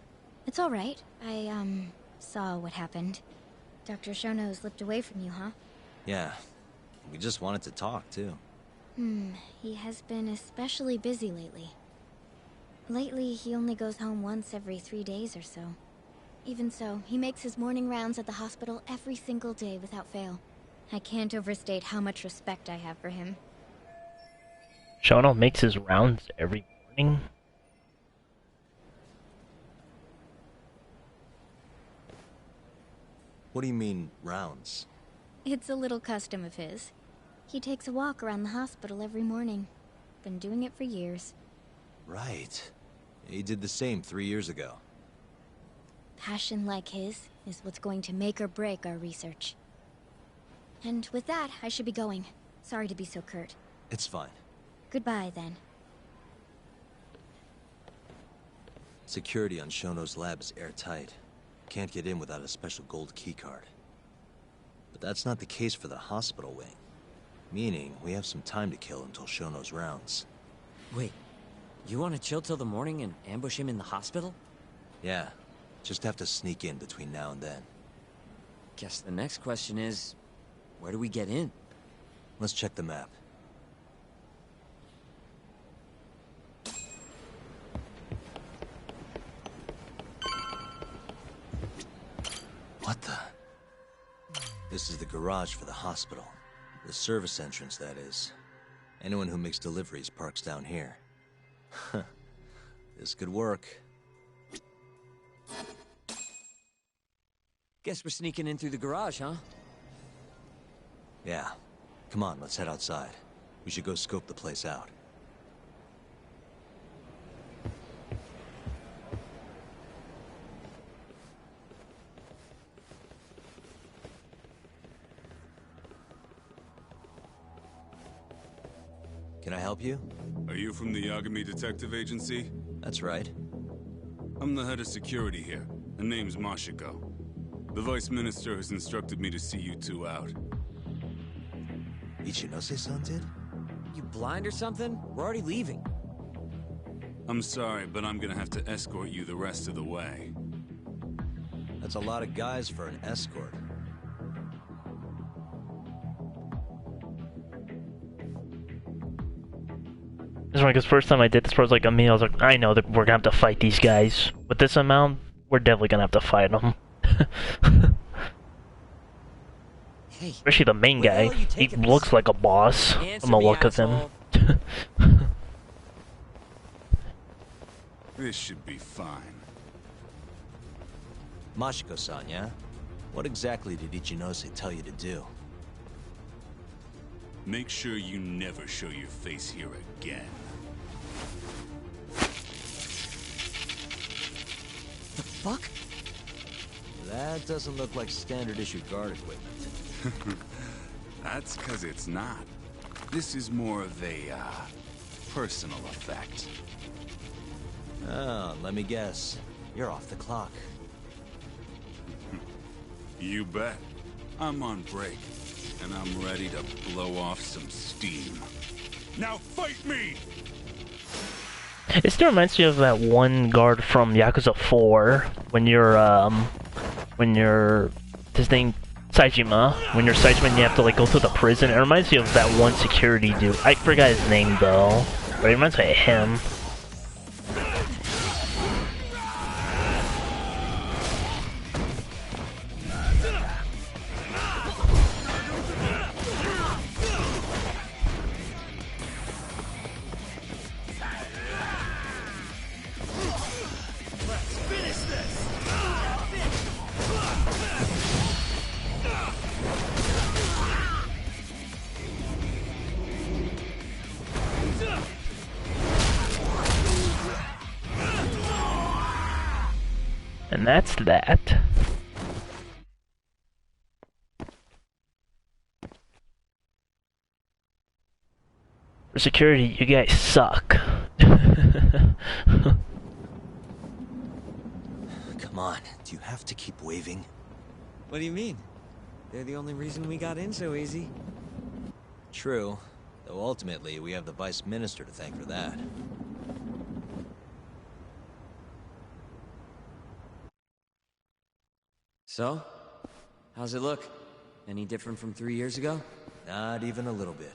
It's all right. I saw what happened. Dr. Shono slipped away from you, huh? Yeah. We just wanted to talk, too. He has been especially busy lately. Lately, he only goes home once every 3 days or so. Even so, he makes his morning rounds at the hospital every single day without fail. I can't overstate how much respect I have for him. Shono makes his rounds every morning? What do you mean, rounds? It's a little custom of his. He takes a walk around the hospital every morning. Been doing it for years. Right. He did the same 3 years ago. Passion like his is what's going to make or break our research. And with that, I should be going. Sorry to be so curt. It's fine. Goodbye, then. Security on Shono's lab is airtight. Can't get in without a special gold keycard. But that's not the case for the hospital wing. Meaning, we have some time to kill until Shono's rounds. Wait, you want to chill till the morning and ambush him in the hospital? Yeah, just have to sneak in between now and then. Guess the next question is, where do we get in? Let's check the map. What the? This is the garage for the hospital. The service entrance, that is. Anyone who makes deliveries parks down here. This could work. Guess we're sneaking in through the garage, huh? Yeah. Come on, let's head outside. We should go scope the place out. Can I help you? Are you from the Yagami Detective Agency? That's right. I'm the head of security here. The name's Mashiko. The Vice Minister has instructed me to see you two out. Ichinose-san did? You blind or something? We're already leaving. I'm sorry, but I'm gonna have to escort you the rest of the way. That's a lot of guys for an escort. It's funny because first time I did this, I was like a meal. I was like, I know that we're gonna have to fight these guys. With this amount, we're definitely gonna have to fight them. Hey, especially the main guy. He looks like a boss from the look of him. This should be fine. Mashiko-san, yeah? What exactly did Ichinose tell you to do? Make sure you never show your face here again. The fuck? That doesn't look like standard issue guard equipment. That's because it's not. This is more of a, personal effect. Oh, let me guess. You're off the clock. You bet. I'm on break, and I'm ready to blow off some steam. Now fight me! It still reminds me of that one guard from Yakuza 4 when you're this thing Saejima, when you're Saejima and you have to like go through the prison. It reminds me of that one security dude. I forgot his name though, but it reminds me of him. And that's that. For security, you guys suck. Come on, do you have to keep waving? What do you mean? They're the only reason we got in so easy. True, though ultimately we have the Vice Minister to thank for that. So? How's it look? Any different from 3 years ago? Not even a little bit.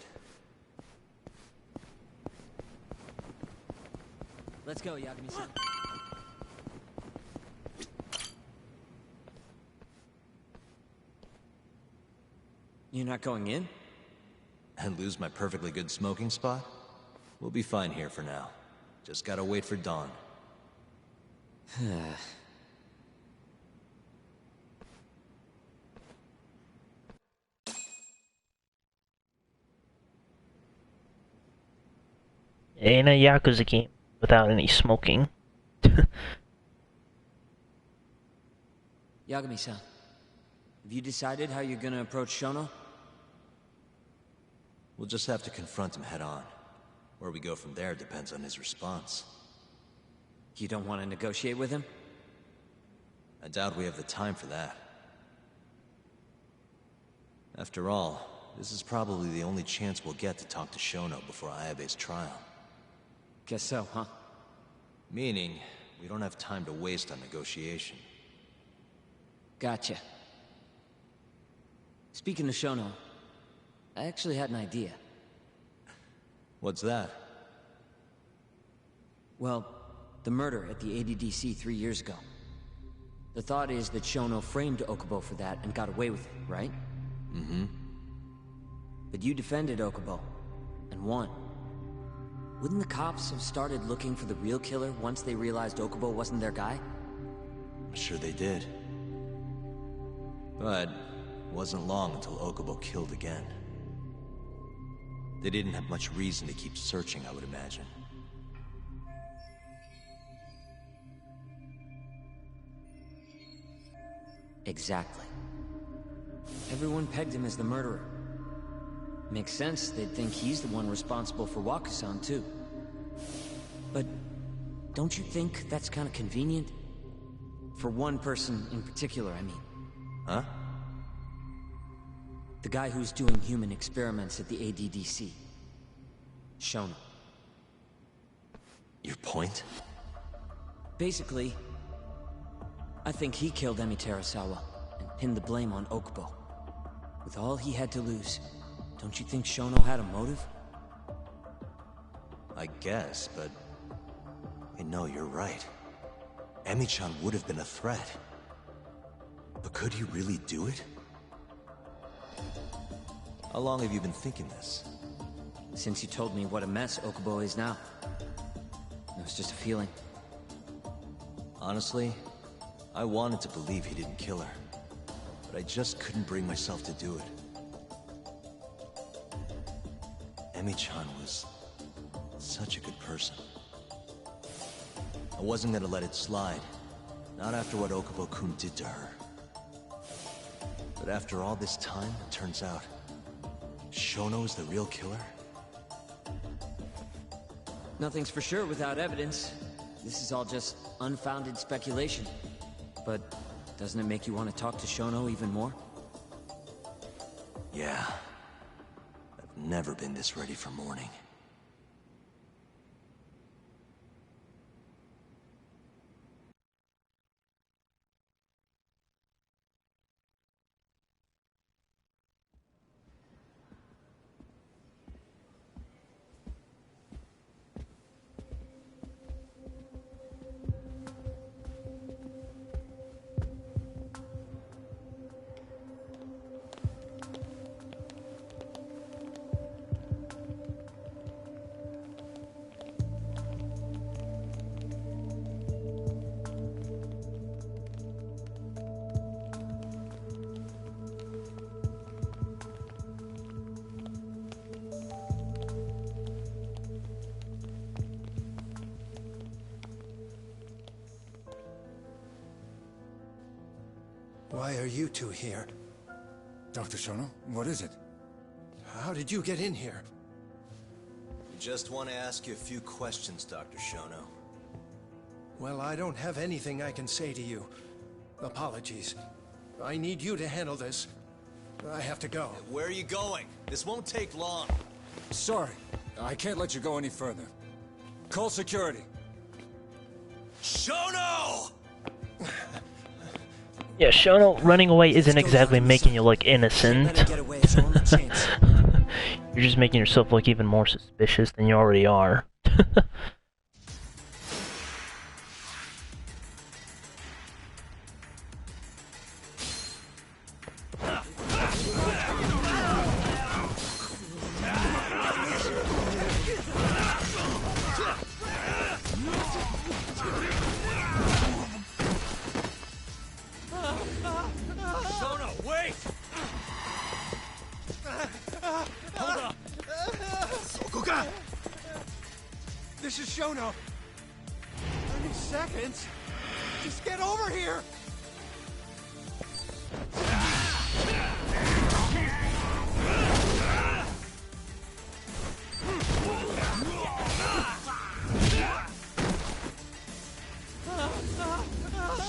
Let's go, Yagami-san. You're not going in? And lose my perfectly good smoking spot? We'll be fine here for now. Just gotta wait for dawn. Ain't a Yakuza game without any smoking. Yagami-san, have you decided how you're gonna approach Shono? We'll just have to confront him head on. Where we go from there depends on his response. You don't want to negotiate with him? I doubt we have the time for that. After all, this is probably the only chance we'll get to talk to Shono before Ayabe's trial. Guess so, huh? Meaning, we don't have time to waste on negotiation. Gotcha. Speaking of Shono, I actually had an idea. What's that? Well, the murder at the ADDC 3 years ago. The thought is that Shono framed Okubo for that and got away with it, right? Mm-hmm. But you defended Okubo, and won. Wouldn't the cops have started looking for the real killer once they realized Okubo wasn't their guy? I'm sure they did. But it wasn't long until Okubo killed again. They didn't have much reason to keep searching, I would imagine. Exactly. Everyone pegged him as the murderer. Makes sense, they'd think he's the one responsible for Wakusan, too. But don't you think that's kind of convenient? For one person in particular, I mean. Huh? The guy who's doing human experiments at the ADDC. Shono. Your point? Basically, I think he killed Emi Terasawa and pinned the blame on Okubo. With all he had to lose, don't you think Shono had a motive? I guess, but... Hey, no, you're right. Emi-chan would have been a threat. But could he really do it? How long have you been thinking this? Since you told me what a mess Okubo is now. It was just a feeling. Honestly, I wanted to believe he didn't kill her. But I just couldn't bring myself to do it. Emi-chan was such a good person. I wasn't gonna let it slide. Not after what Okubo-kun did to her. But after all this time, it turns out Shono is the real killer? Nothing's for sure without evidence. This is all just unfounded speculation. But doesn't it make you want to talk to Shono even more? Yeah. I've never been this ready for morning. Why are you two here? Dr. Shono, what is it? How did you get in here? We just want to ask you a few questions, Dr. Shono. Well, I don't have anything I can say to you. Apologies. I need you to handle this. I have to go. Where are you going? This won't take long. Sorry, I can't let you go any further. Call security. Shono! Yeah, Shono running away isn't exactly making you look innocent. You're just making yourself look even more suspicious than you already are. This is Shono. I need seconds. Just get over here.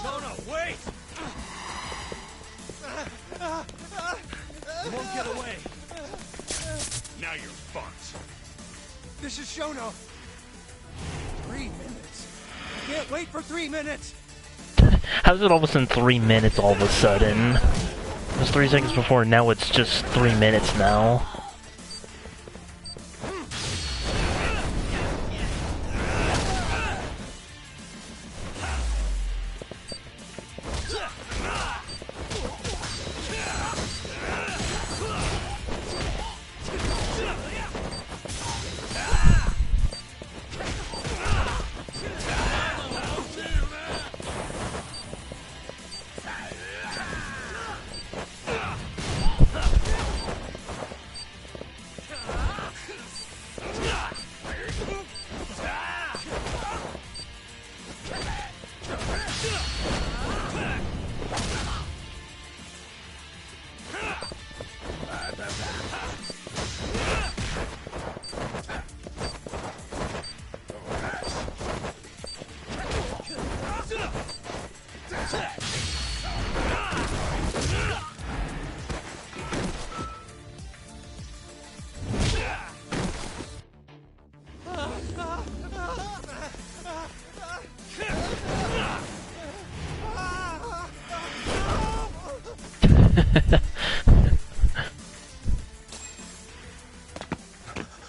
Shono, wait! You won't get away. Now you're fucked. This is Shono. 3 minutes. I can't wait for 3 minutes. How's it all of a sudden 3 minutes all of a sudden? It was 3 seconds before, now it's just 3 minutes now.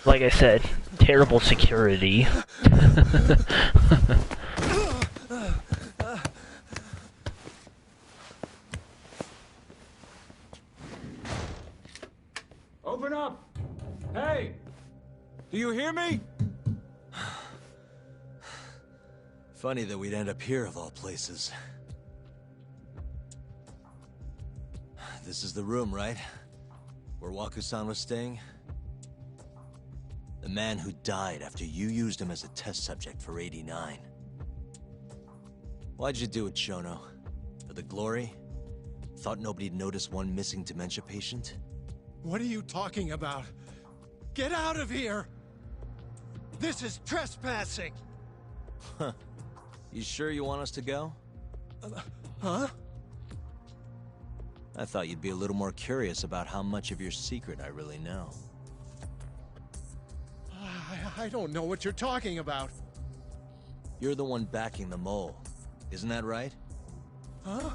Like I said, terrible security. Open up! Hey! Do you hear me? Funny that we'd end up here of all places. This is the room, right? Where Waku-san was staying? The man who died after you used him as a test subject for 89. Why'd you do it, Shono? For the glory? Thought nobody'd notice one missing dementia patient? What are you talking about? Get out of here! This is trespassing! Huh. You sure you want us to go? Huh? I thought you'd be a little more curious about how much of your secret I really know. I don't know what you're talking about. You're the one backing the mole, isn't that right? Huh?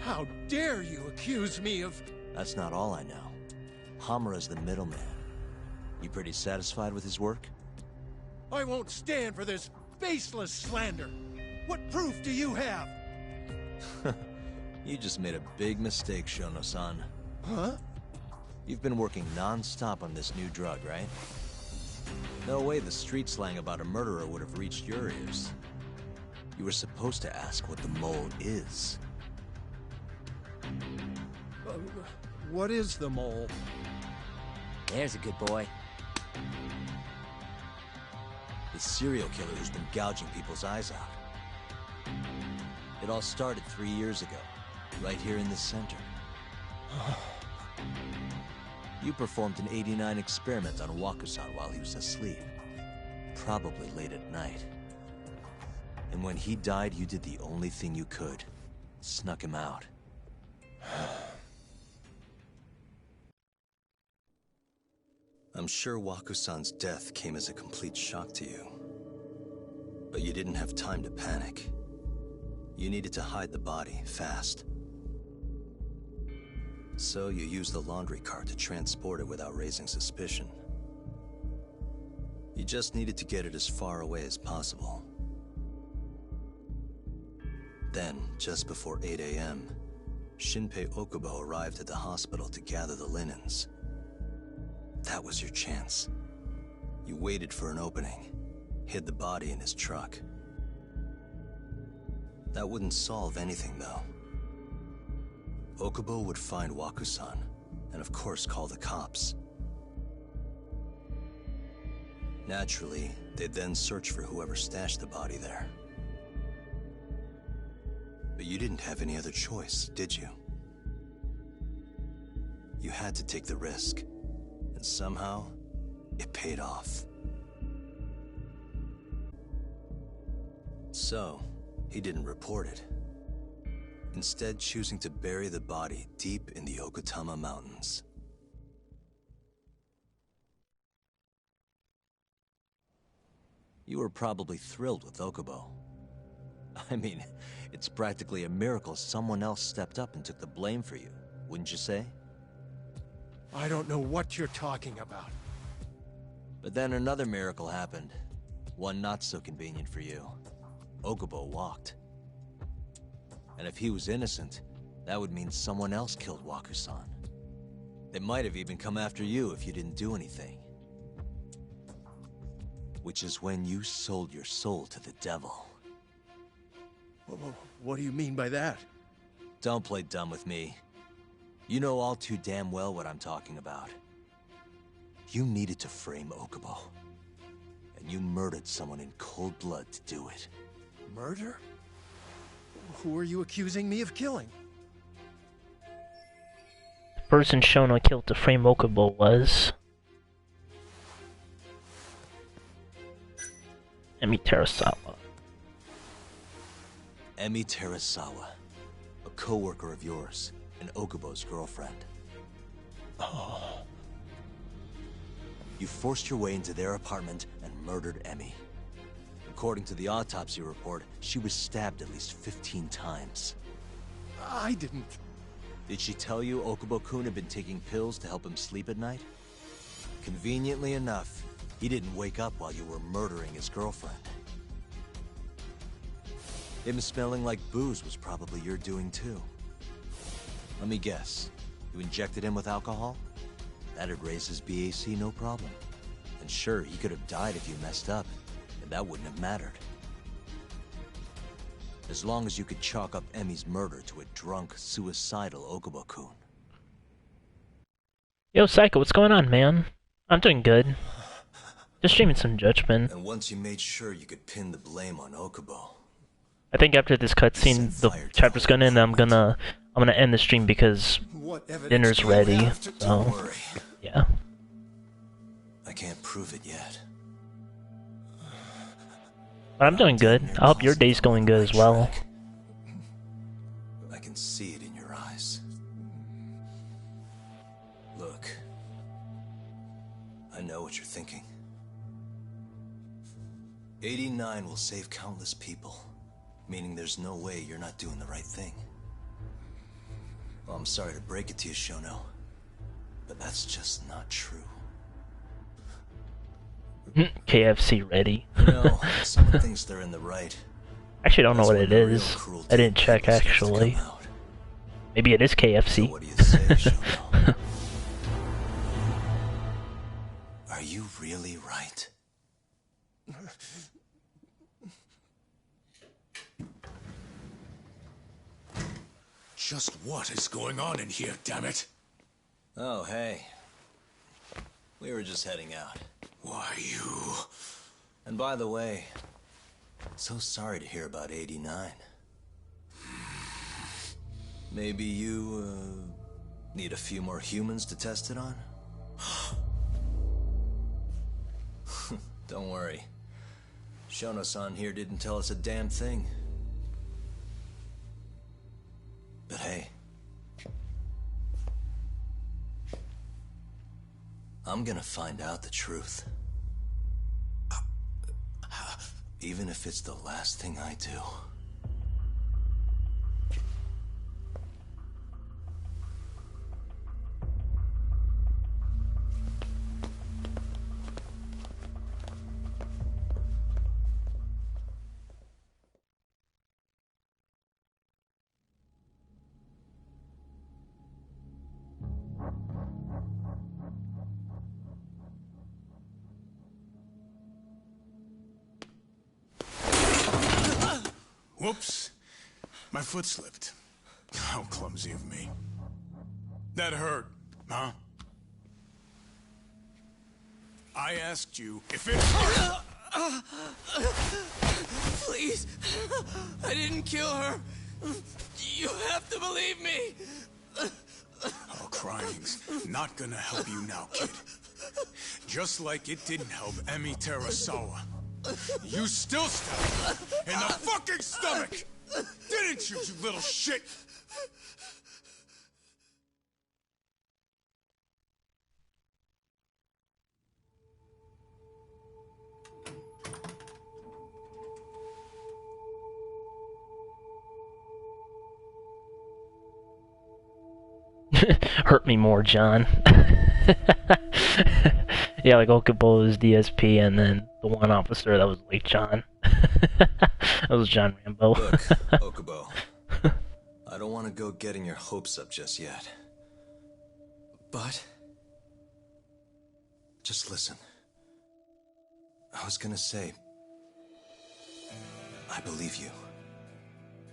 How dare you accuse me of... That's not all I know. Hamura's the middleman. You pretty satisfied with his work? I won't stand for this baseless slander. What proof do you have? You just made a big mistake, Shono-san. Huh? You've been working non-stop on this new drug, right? No way the street slang about a murderer would have reached your ears. You were supposed to ask what the mole is. What is the mole? There's a good boy. The serial killer who's been gouging people's eyes out. It all started 3 years ago. Right here in the center. You performed an 89 experiment on Waku-san while he was asleep. Probably late at night. And when he died, you did the only thing you could. Snuck him out. I'm sure Waku-san's death came as a complete shock to you. But you didn't have time to panic. You needed to hide the body, fast. So you used the laundry cart to transport it without raising suspicion. You just needed to get it as far away as possible. Then, just before 8 a.m., Shinpei Okubo arrived at the hospital to gather the linens. That was your chance. You waited for an opening, hid the body in his truck. That wouldn't solve anything, though. Okubo would find Waku-san, and of course call the cops. Naturally, they'd then search for whoever stashed the body there. But you didn't have any other choice, did you? You had to take the risk, and somehow, it paid off. So, he didn't report it. Instead, choosing to bury the body deep in the Okutama Mountains. You were probably thrilled with Okubo. I mean, it's practically a miracle someone else stepped up and took the blame for you, wouldn't you say? I don't know what you're talking about. But then another miracle happened. One not so convenient for you. Okubo walked. And if he was innocent, that would mean someone else killed Waku-san. They might have even come after you if you didn't do anything. Which is when you sold your soul to the devil. What do you mean by that? Don't play dumb with me. You know all too damn well what I'm talking about. You needed to frame Okubo. And you murdered someone in cold blood to do it. Murder? Who are you accusing me of killing? The person Shona killed to frame Okubo was Emi Terasawa. Emi Terasawa, a co-worker of yours, and Okubo's girlfriend. Oh. You forced your way into their apartment and murdered Emi. According to the autopsy report, she was stabbed at least 15 times. I didn't. Did she tell you Okubo-kun had been taking pills to help him sleep at night? Conveniently enough, he didn't wake up while you were murdering his girlfriend. Him smelling like booze was probably your doing too. Let me guess, you injected him with alcohol? That'd raise his BAC no problem. And sure, he could have died if you messed up, and that wouldn't have mattered. As long as you could chalk up Emi's murder to a drunk, suicidal Okubo-kun. Yo, Psycho, what's going on, man? I'm doing good. Just streaming some Judgment. And once you made sure you could pin the blame on Okubo. I think after this cutscene, the chapter's gonna end. I'm gonna end the stream because dinner's ready. So, yeah. I can't prove it yet. But I'm doing good. I hope your day's going good as well. I can see it in your eyes. Look, I know what you're thinking. 89 will save countless people, meaning there's no way you're not doing the right thing. Well, I'm sorry to break it to you, Shono, but that's just not true. KFC ready. You know, someone thinks they're in the right. Actually, I don't know what it is. I didn't check, actually. Maybe it is KFC. So what do you say, Shono? Are you really right? Just what is going on in here, damn it? Oh, hey. We were just heading out. Why, you... And by the way, so sorry to hear about 89. Maybe you, need a few more humans to test it on? Don't worry. Shono-san here didn't tell us a damn thing. But hey, I'm gonna find out the truth. Even if it's the last thing I do. Whoops. My foot slipped. How clumsy of me. That hurt, huh? I asked you if it hurt. Please. I didn't kill her. You have to believe me. Oh, crying's not gonna help you now, kid. Just like it didn't help Emi Terasawa. You still stabbed her in the fucking stomach! Didn't you, you little shit? Hurt me more, John. Yeah, like Okubo is DSP, and then the one officer that was like John. That was John Rambo. Look, Okubo. I don't want to go getting your hopes up just yet. But just listen. I was gonna say, I believe you.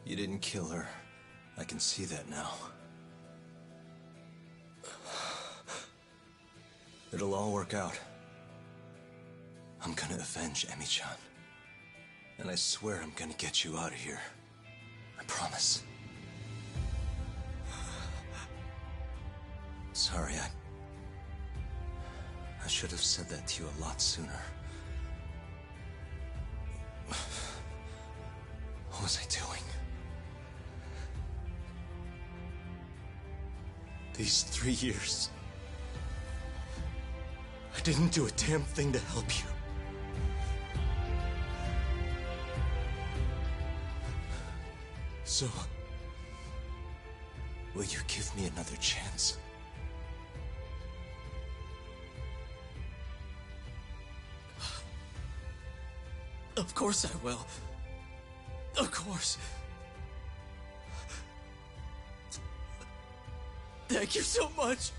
You didn't kill her. I can see that now. It'll all work out. I'm gonna avenge Emi-chan. And I swear I'm gonna get you out of here. I promise. Sorry, I should have said that to you a lot sooner. What was I doing? These 3 years, I didn't do a damn thing to help you. So, will you give me another chance? Of course I will. Of course. Thank you so much.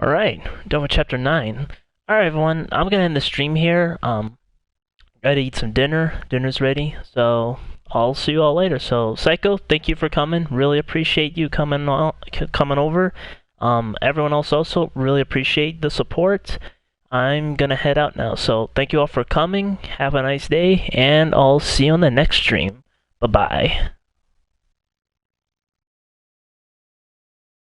Alright, done with chapter 9. Alright everyone, I'm gonna end the stream here. Gotta eat some dinner. Dinner's ready, so I'll see you all later. So Psycho, thank you for coming. Really appreciate you coming over. Everyone else also really appreciate the support. I'm gonna head out now. So thank you all for coming. Have a nice day, and I'll see you on the next stream. Bye bye.